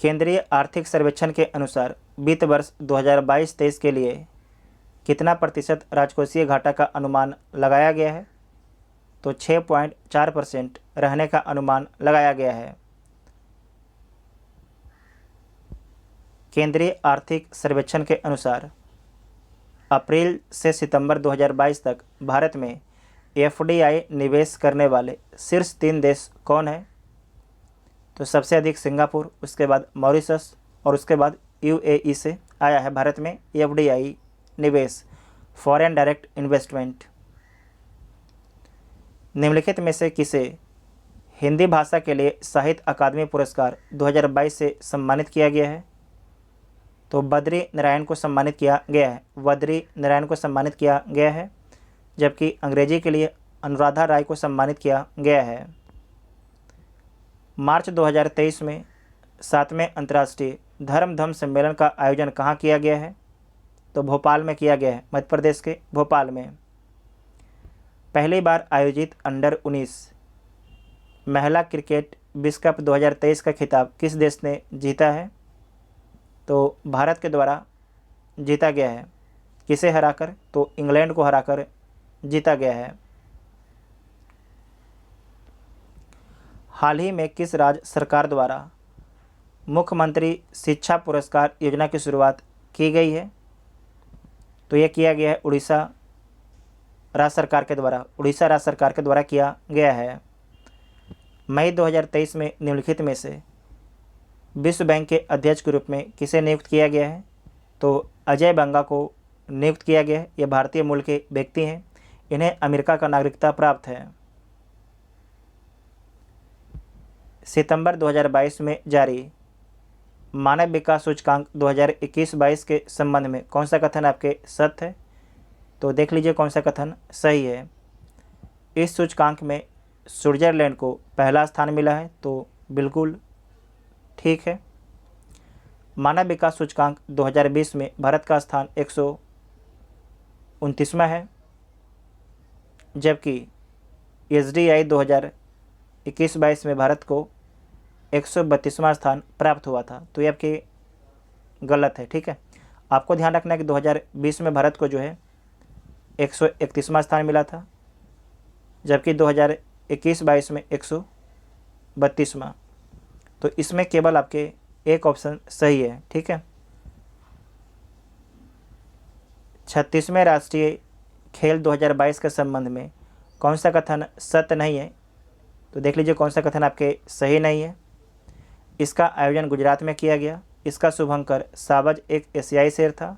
A: केंद्रीय आर्थिक सर्वेक्षण के अनुसार वित्त वर्ष 2022-23 के लिए कितना प्रतिशत राजकोषीय घाटा का अनुमान लगाया गया है? तो 6.4% रहने का अनुमान लगाया गया है। केंद्रीय आर्थिक सर्वेक्षण के अनुसार अप्रैल से सितंबर 2022 तक भारत में एफडीआई निवेश करने वाले शीर्ष 3 देश कौन है? तो सबसे अधिक सिंगापुर, उसके बाद मॉरिशस और उसके बाद यूएई से आया है भारत में एफडीआई निवेश, फॉरेन डायरेक्ट इन्वेस्टमेंट। निम्नलिखित में से किसे हिंदी भाषा के लिए साहित्य अकादमी पुरस्कार 2022 से सम्मानित किया गया है? तो बद्री नारायण को सम्मानित किया गया है। बद्री नारायण को सम्मानित किया गया है। जबकि अंग्रेजी के लिए अनुराधा राय को सम्मानित किया गया है। मार्च 2023 में 7वें अंतर्राष्ट्रीय धर्म सम्मेलन का आयोजन कहाँ किया गया है? तो भोपाल में किया गया है, मध्य प्रदेश के भोपाल में। पहली बार आयोजित अंडर-19 महिला क्रिकेट विश्व कप 2023 का खिताब किस देश ने जीता है? तो भारत के द्वारा जीता गया है। किसे हराकर? तो इंग्लैंड को हराकर जीता गया है। हाल ही में किस राज्य सरकार द्वारा मुख्यमंत्री शिक्षा पुरस्कार योजना की शुरुआत की गई है? तो यह किया गया है उड़ीसा राज्य सरकार के द्वारा। उड़ीसा राज्य सरकार के द्वारा किया गया है। मई 2023 में निम्नलिखित में से विश्व बैंक के अध्यक्ष के रूप में किसे नियुक्त किया गया है? तो अजय बंगा को नियुक्त किया गया है। ये भारतीय मूल के व्यक्ति हैं। इन्हें अमेरिका का नागरिकता प्राप्त है। सितंबर 2022 में जारी मानव विकास सूचकांक 2021-22 के संबंध में कौन सा कथन आपके सत्य है? तो देख लीजिए कौन सा कथन सही है। इस सूचकांक में स्विट्ज़रलैंड को पहला स्थान मिला है, तो बिल्कुल ठीक है। मानव विकास सूचकांक 2020 में भारत का स्थान 129वां है, जबकि SDI 2021-22 में भारत को 132वां स्थान प्राप्त हुआ था, तो ये आपके गलत है। ठीक है, आपको ध्यान रखना है कि 2020 में भारत को जो है 131वां स्थान मिला था, जबकि 2021-22 में 132वां। तो इसमें केवल आपके एक ऑप्शन सही है। ठीक है, 36वें राष्ट्रीय खेल 2022 के संबंध में कौन सा कथन सत्य नहीं है, तो देख लीजिए कौन सा कथन आपके सही नहीं है। इसका आयोजन गुजरात में किया गया, इसका शुभंकर सावज एक एशियाई शेर था।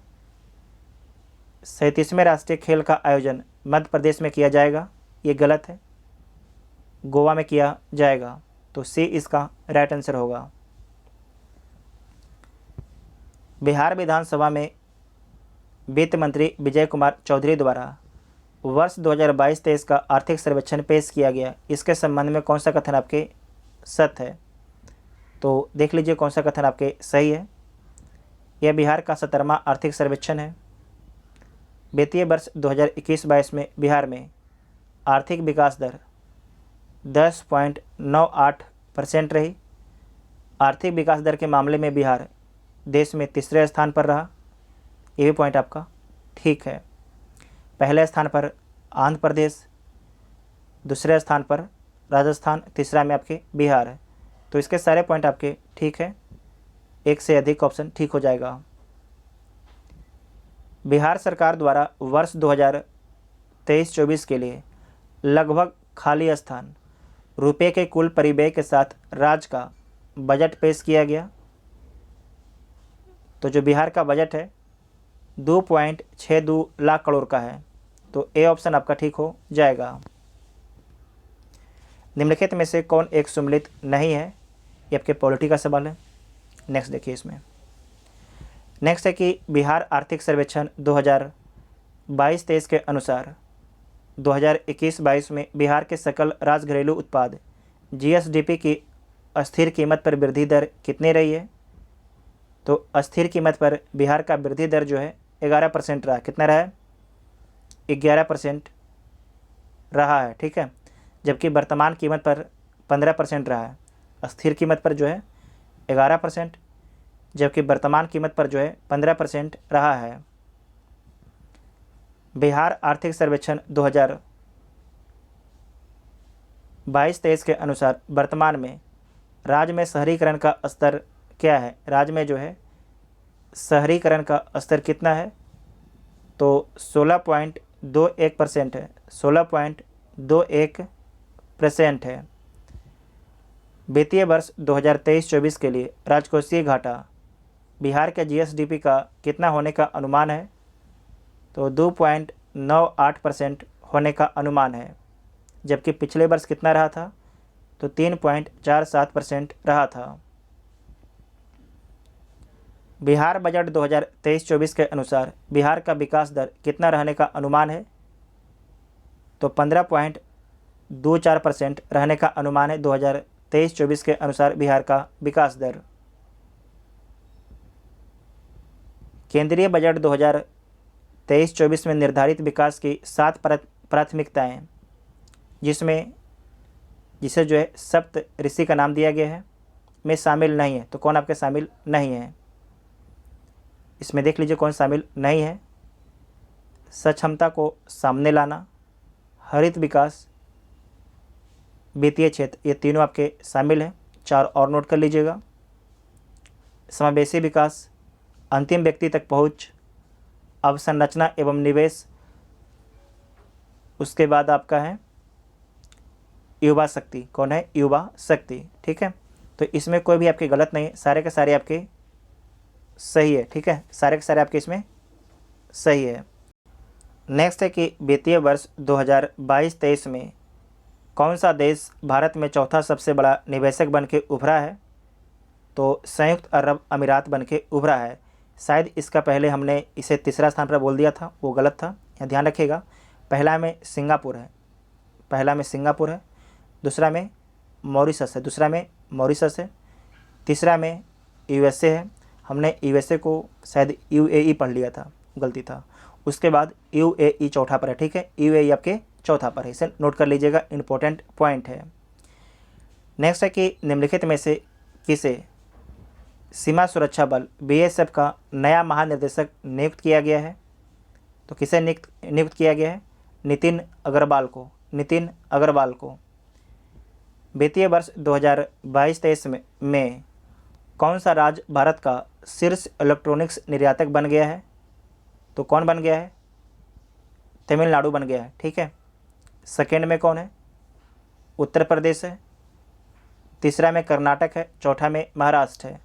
A: 37वें राष्ट्रीय खेल का आयोजन मध्य प्रदेश में किया जाएगा, ये गलत है, गोवा में किया जाएगा, तो सी इसका राइट आंसर होगा। बिहार विधानसभा में वित्त मंत्री विजय कुमार चौधरी द्वारा वर्ष 2022-23 का आर्थिक सर्वेक्षण पेश किया गया, इसके संबंध में कौन सा कथन आपके सत्य है, तो देख लीजिए कौन सा कथन आपके सही है। यह बिहार का 17वां आर्थिक सर्वेक्षण है। वित्तीय वर्ष 2021-22 में बिहार में आर्थिक विकास दर 10.98% रही। आर्थिक विकास दर के मामले में बिहार देश में तीसरे स्थान पर रहा, ये भी पॉइंट आपका ठीक है। पहले स्थान पर आंध्र प्रदेश, दूसरे स्थान पर राजस्थान, तीसरा में आपके बिहार है, तो इसके सारे पॉइंट आपके ठीक है, एक से अधिक ऑप्शन ठीक हो जाएगा। बिहार सरकार द्वारा वर्ष 2023-24 के लिए लगभग खाली स्थान रुपये के कुल परिव्यय के साथ राज्य का बजट पेश किया गया। तो जो बिहार का बजट है 2.62 लाख करोड़ का है, तो ए ऑप्शन आपका ठीक हो जाएगा। निम्नलिखित में से कौन एक सम्मिलित नहीं है, ये आपके पॉलिटी का सवाल है। नेक्स्ट देखिए, इसमें नेक्स्ट है कि बिहार आर्थिक सर्वेक्षण 2022-23 के अनुसार 2021-22 में बिहार के सकल राज घरेलू उत्पाद GSDP की अस्थिर कीमत पर वृद्धि दर कितनी रही है, तो अस्थिर कीमत पर बिहार का वृद्धि दर जो है 11% रहा। कितना रहा है, 11% रहा है। ठीक है, जबकि वर्तमान कीमत पर 15% रहा है। अस्थिर कीमत पर जो है 11%, जबकि वर्तमान कीमत पर जो है 15% रहा है। बिहार आर्थिक सर्वेक्षण 2022-23 के अनुसार वर्तमान में राज्य में शहरीकरण का स्तर क्या है, राज्य में जो है शहरीकरण का स्तर कितना है, तो 16.21% है, 16.21% है। वित्तीय वर्ष 2023-24 के लिए राजकोषीय घाटा बिहार के GSDP का कितना होने का अनुमान है, तो 2.98% होने का अनुमान है, जबकि पिछले वर्ष कितना रहा था, तो 3.47% रहा था। बिहार बजट 2023-24 के अनुसार बिहार का विकास दर कितना रहने का अनुमान है, तो 15.24% रहने का अनुमान है 2023-24 के अनुसार बिहार का विकास दर। केंद्रीय बजट 2023-24 में निर्धारित विकास की 7 प्राथमिकताएं, जिसे जो है सप्त ऋषि का नाम दिया गया है, में शामिल नहीं है, तो कौन आपके शामिल नहीं है, इसमें देख लीजिए कौन शामिल नहीं है। सक्षमता को सामने लाना, हरित विकास, वित्तीय क्षेत्र, ये तीनों आपके शामिल हैं। 4 और नोट कर लीजिएगा। समावेशी विकास, अंतिम व्यक्ति तक पहुंच, अवसंरचना एवं निवेश, उसके बाद आपका है युवा शक्ति। कौन है, युवा शक्ति। ठीक है, तो इसमें कोई भी आपके गलत नहीं है, सारे के सारे आपके सही है। ठीक है, सारे के सारे आपके इसमें सही है। नेक्स्ट है कि वित्तीय वर्ष 2022-23 में कौन सा देश भारत में चौथा सबसे बड़ा निवेशक बन के उभरा है, तो संयुक्त अरब अमीरात बन के उभरा है। शायद इसका पहले हमने इसे तीसरा स्थान पर बोल दिया था, वो गलत था, यहाँ ध्यान रखिएगा। पहला में सिंगापुर है, दूसरा में मॉरिशस है, दूसरा में मॉरिशस है, तीसरा में यूएसए है। हमने यूएसए को शायद यूएई पढ़ लिया था, गलती था। उसके बाद यूएई चौथा पर है, ठीक है, यूएई आपके चौथा पर है, इसे नोट कर लीजिएगा, इंपॉर्टेंट पॉइंट है। नेक्स्ट है कि निम्नलिखित में से किसे सीमा सुरक्षा बल बीएसएफ का नया महानिदेशक नियुक्त किया गया है? तो किसे नियुक्त किया गया है? नितिन अग्रवाल को, नितिन अग्रवाल को। वित्तीय वर्ष 2022-23 में कौन सा राज्य भारत का शीर्ष इलेक्ट्रॉनिक्स निर्यातक बन गया है? तो कौन बन गया है? तमिलनाडु बन गया है, ठीक है। सेकेंड में कौन है? उत्तर प्रदेश है, तीसरा में कर्नाटक है, चौथा में महाराष्ट्र है।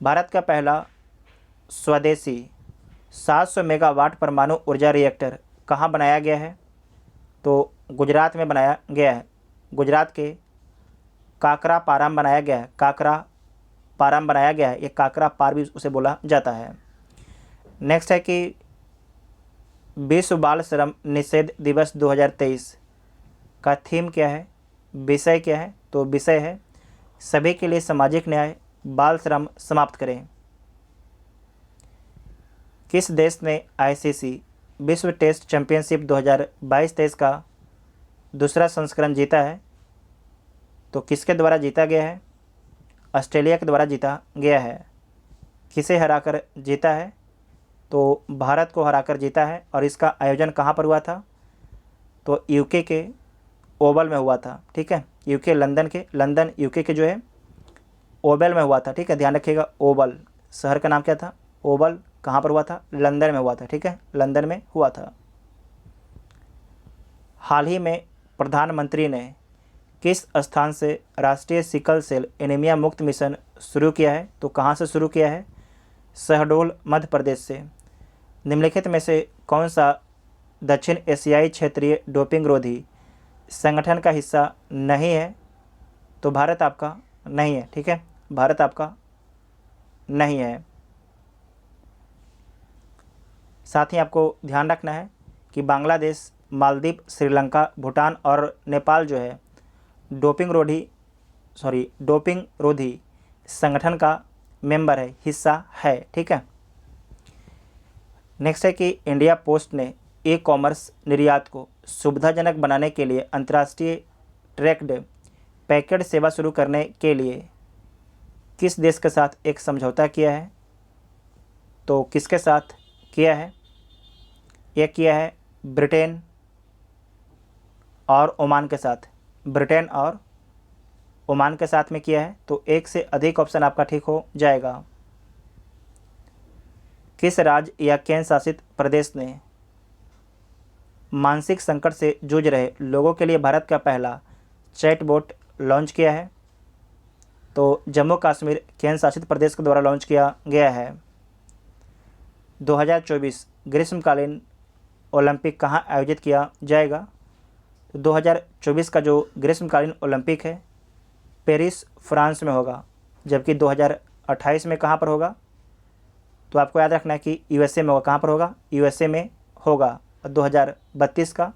A: भारत का पहला स्वदेशी 700 मेगावाट परमाणु ऊर्जा रिएक्टर कहाँ बनाया गया है? तो गुजरात में बनाया गया है, गुजरात के काकरा पाराम बनाया गया है, काकरा पाराम बनाया गया है, ये काकरा पार भी उसे बोला जाता है। नेक्स्ट है कि विश्व बाल श्रम निषेध दिवस 2023 का थीम क्या है, विषय क्या है? तो विषय है सभी के लिए सामाजिक न्याय, बाल श्रम समाप्त करें। किस देश ने आईसीसी विश्व टेस्ट चैंपियनशिप 2022-23 का दूसरा संस्करण जीता है? तो किसके द्वारा जीता गया है? ऑस्ट्रेलिया के द्वारा जीता गया है। किसे हराकर जीता है? तो भारत को हराकर जीता है। और इसका आयोजन कहाँ पर हुआ था? तो यूके के ओवल में हुआ था, ठीक है, यूके लंदन यूके के जो है ओवल में हुआ था, ठीक है, ध्यान रखिएगा। ओवल शहर का नाम क्या था? ओवल। कहाँ पर हुआ था? लंदन में हुआ था, ठीक है, लंदन में हुआ था। हाल ही में प्रधानमंत्री ने किस स्थान से राष्ट्रीय सिकल सेल एनीमिया मुक्त मिशन शुरू किया है? तो कहाँ से शुरू किया है? शहडोल मध्य प्रदेश से। निम्नलिखित में से कौन सा दक्षिण एशियाई क्षेत्रीय डोपिंग रोधी संगठन का हिस्सा नहीं है? तो भारत आपका नहीं है, ठीक है, भारत आपका नहीं है। साथ ही आपको ध्यान रखना है कि बांग्लादेश, मालदीव, श्रीलंका, भूटान और नेपाल जो है डोपिंग रोधी संगठन का मेंबर है, हिस्सा है, ठीक है। नेक्स्ट है कि इंडिया पोस्ट ने ई कॉमर्स निर्यात को सुविधाजनक बनाने के लिए अंतर्राष्ट्रीय ट्रैक्ड पैकेट सेवा शुरू करने के लिए किस देश के साथ एक समझौता किया है? तो किसके साथ किया है? यह किया है ब्रिटेन और ओमान के साथ, ब्रिटेन और ओमान के साथ में किया है। तो एक से अधिक ऑप्शन आपका ठीक हो जाएगा। किस राज्य या केंद्र शासित प्रदेश ने मानसिक संकट से जूझ रहे लोगों के लिए भारत का पहला चैटबॉट लॉन्च किया है? तो जम्मू कश्मीर केंद्र शासित प्रदेश के द्वारा लॉन्च किया गया है। 2024 ग्रीष्मकालीन ओलंपिक कहाँ आयोजित किया जाएगा? तो 2024 का जो ग्रीष्मकालीन ओलंपिक है पेरिस, फ्रांस में होगा, जबकि 2028 में कहाँ पर होगा? तो आपको याद रखना है कि यूएसए में होगा। कहाँ पर होगा? यूएसए में होगा। और 2032 का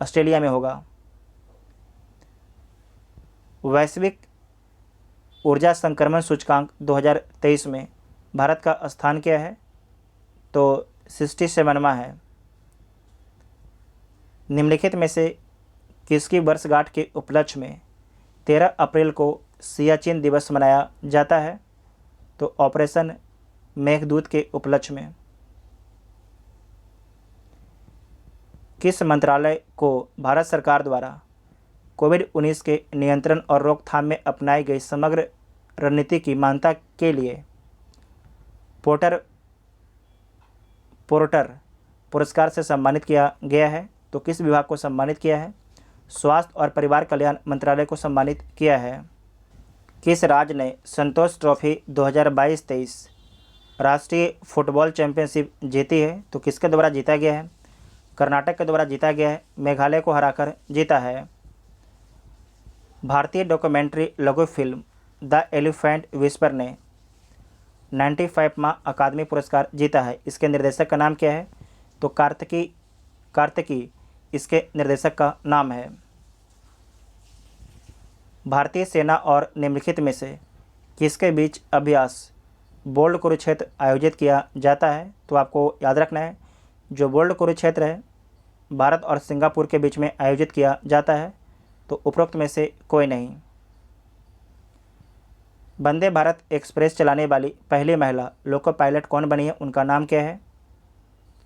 A: ऑस्ट्रेलिया में होगा। वैश्विक ऊर्जा संक्रमण सूचकांक 2023 में भारत का स्थान क्या है? तो 67वां है। निम्नलिखित में से किसकी वर्षगांठ के उपलक्ष्य में 13 अप्रैल को सियाचिन दिवस मनाया जाता है? तो ऑपरेशन मेघदूत के उपलक्ष्य में। किस मंत्रालय को भारत सरकार द्वारा कोविड-19 के नियंत्रण और रोकथाम में अपनाई गई समग्र रणनीति की मान्यता के लिए पोर्टर पुरस्कार से सम्मानित किया गया है? तो किस विभाग को सम्मानित किया है? स्वास्थ्य और परिवार कल्याण मंत्रालय को सम्मानित किया है। किस राज्य ने संतोष ट्रॉफी 2022-23 राष्ट्रीय फुटबॉल चैंपियनशिप जीती है? तो किसके द्वारा जीता गया है? कर्नाटक के द्वारा जीता गया है, मेघालय को हराकर जीता है। भारतीय डॉक्यूमेंट्री लघु फिल्म द एलिफेंट विस्पर ने 95वां अकादमी पुरस्कार जीता है। इसके निर्देशक का नाम क्या है? तो कार्तिकी इसके निर्देशक का नाम है। भारतीय सेना और निम्नलिखित में से किसके बीच अभ्यास बोल्ड कुरुक्षेत्र आयोजित किया जाता है? तो आपको याद रखना है, जो बोल्ड कुरुक्षेत्र है भारत और सिंगापुर के बीच में आयोजित किया जाता है। तो उपरोक्त में से कोई नहीं। वंदे भारत एक्सप्रेस चलाने वाली पहली महिला लोको पायलट कौन बनी है? उनका नाम क्या है?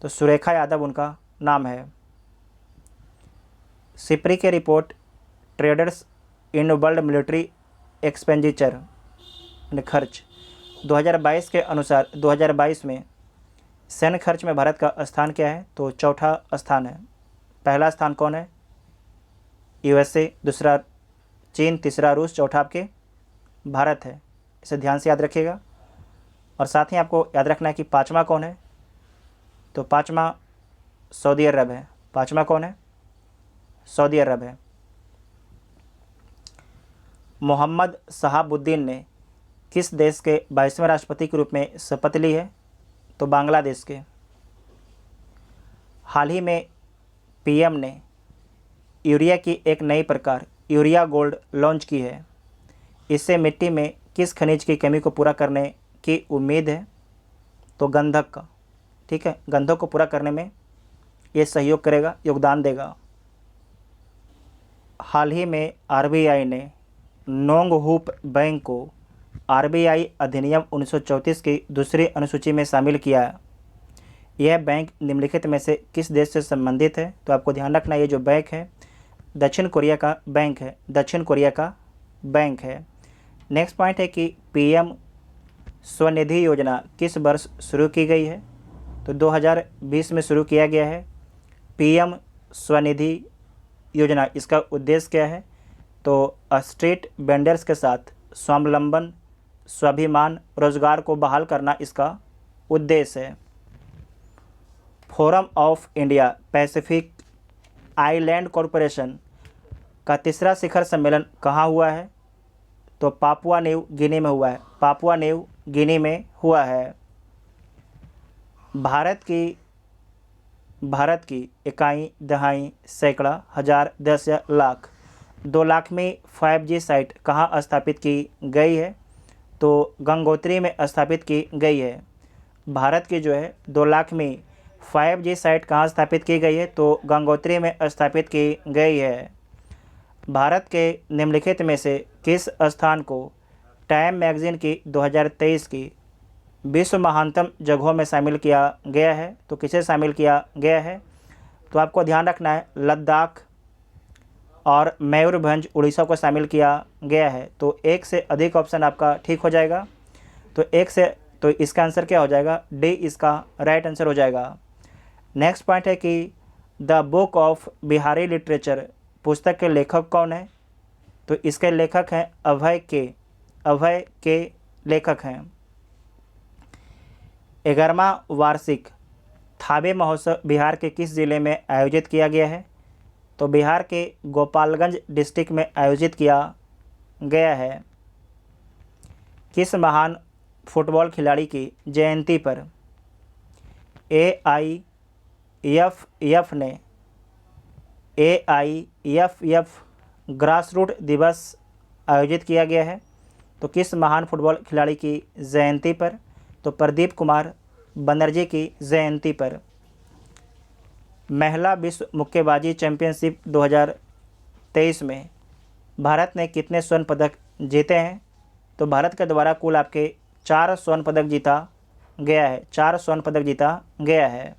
A: तो सुरेखा यादव उनका नाम है। सिप्री की report traders in world military expenditure खर्च 2022 के अनुसार 2022 में सैन्य खर्च में भारत का स्थान क्या है? तो चौथा स्थान है। पहला स्थान कौन है? यूएसए, दूसरा चीन, तीसरा रूस, चौथा आपके भारत है। इसे ध्यान से याद रखिएगा। और साथ ही आपको याद रखना है कि पाँचवा कौन है? तो पाँचवा सऊदी अरब है। पाँचवा कौन है? सऊदी अरब है। मोहम्मद शहाबुद्दीन ने किस देश के 22वें राष्ट्रपति के रूप में शपथ ली है? तो बांग्लादेश के। हाल ही में पीएम ने यूरिया की एक नई प्रकार यूरिया गोल्ड लॉन्च की है। इससे मिट्टी में किस खनिज की कमी को पूरा करने की उम्मीद है? तो गंधक का। ठीक है, गंधक को पूरा करने में ये सहयोग करेगा, योगदान देगा। हाल ही में आरबीआई ने नोंगहूप बैंक को आरबीआई अधिनियम 1934 की दूसरी अनुसूची में शामिल किया। यह बैंक निम्नलिखित में से किस देश से संबंधित है? तो आपको ध्यान रखना, ये जो बैंक है दक्षिण कोरिया का बैंक है। दक्षिण कोरिया का बैंक है। नेक्स्ट पॉइंट है कि पीएम स्वनिधि योजना किस वर्ष शुरू की गई है? तो 2020 में शुरू किया गया है पीएम स्वनिधि योजना। इसका उद्देश्य क्या है? तो स्ट्रीट वेंडर्स के साथ स्वावलंबन, स्वाभिमान, रोजगार को बहाल करना इसका उद्देश्य है। Forum of India Pacific island corporation का तीसरा शिखर सम्मेलन कहाँ हुआ है? तो पापुआ न्यू गिनी में हुआ है। पापुआ न्यू गिनी में हुआ है। भारत की इकाई, दहाई, सैकड़ा, हजार, दस या लाख, 2 लाख में 5G साइट कहाँ स्थापित की गई है? तो गंगोत्री में स्थापित की गई है। भारत की जो है 2 लाख में 5G साइट कहाँ स्थापित की गई है? तो गंगोत्री में स्थापित की गई है। भारत के निम्नलिखित में से किस स्थान को टाइम मैगजीन की 2023 की विश्व महानतम जगहों में शामिल किया गया है? तो किसे शामिल किया गया है? तो आपको ध्यान रखना है लद्दाख और मयूरभंज उड़ीसा को शामिल किया गया है। तो एक से अधिक ऑप्शन आपका ठीक हो जाएगा। तो इसका आंसर क्या हो जाएगा? डी इसका राइट आंसर हो जाएगा। नेक्स्ट पॉइंट है कि the book of Bihari literature पुस्तक के लेखक कौन है? तो इसके लेखक हैं अभय के लेखक हैं। 11वां वार्षिक थाबे महोत्सव बिहार के किस जिले में आयोजित किया गया है? तो बिहार के गोपालगंज डिस्ट्रिक्ट में आयोजित किया गया है। किस महान फुटबॉल खिलाड़ी की जयंती पर AIFF ग्रासरूट दिवस आयोजित किया गया है? तो किस महान फुटबॉल खिलाड़ी की जयंती पर? तो प्रदीप कुमार बनर्जी की जयंती पर। महिला विश्व मुक्केबाजी चैंपियनशिप 2023 में भारत ने कितने स्वर्ण पदक जीते हैं? तो भारत के द्वारा कुल आपके 4 स्वर्ण पदक जीता गया है। 4 स्वर्ण पदक जीता गया है।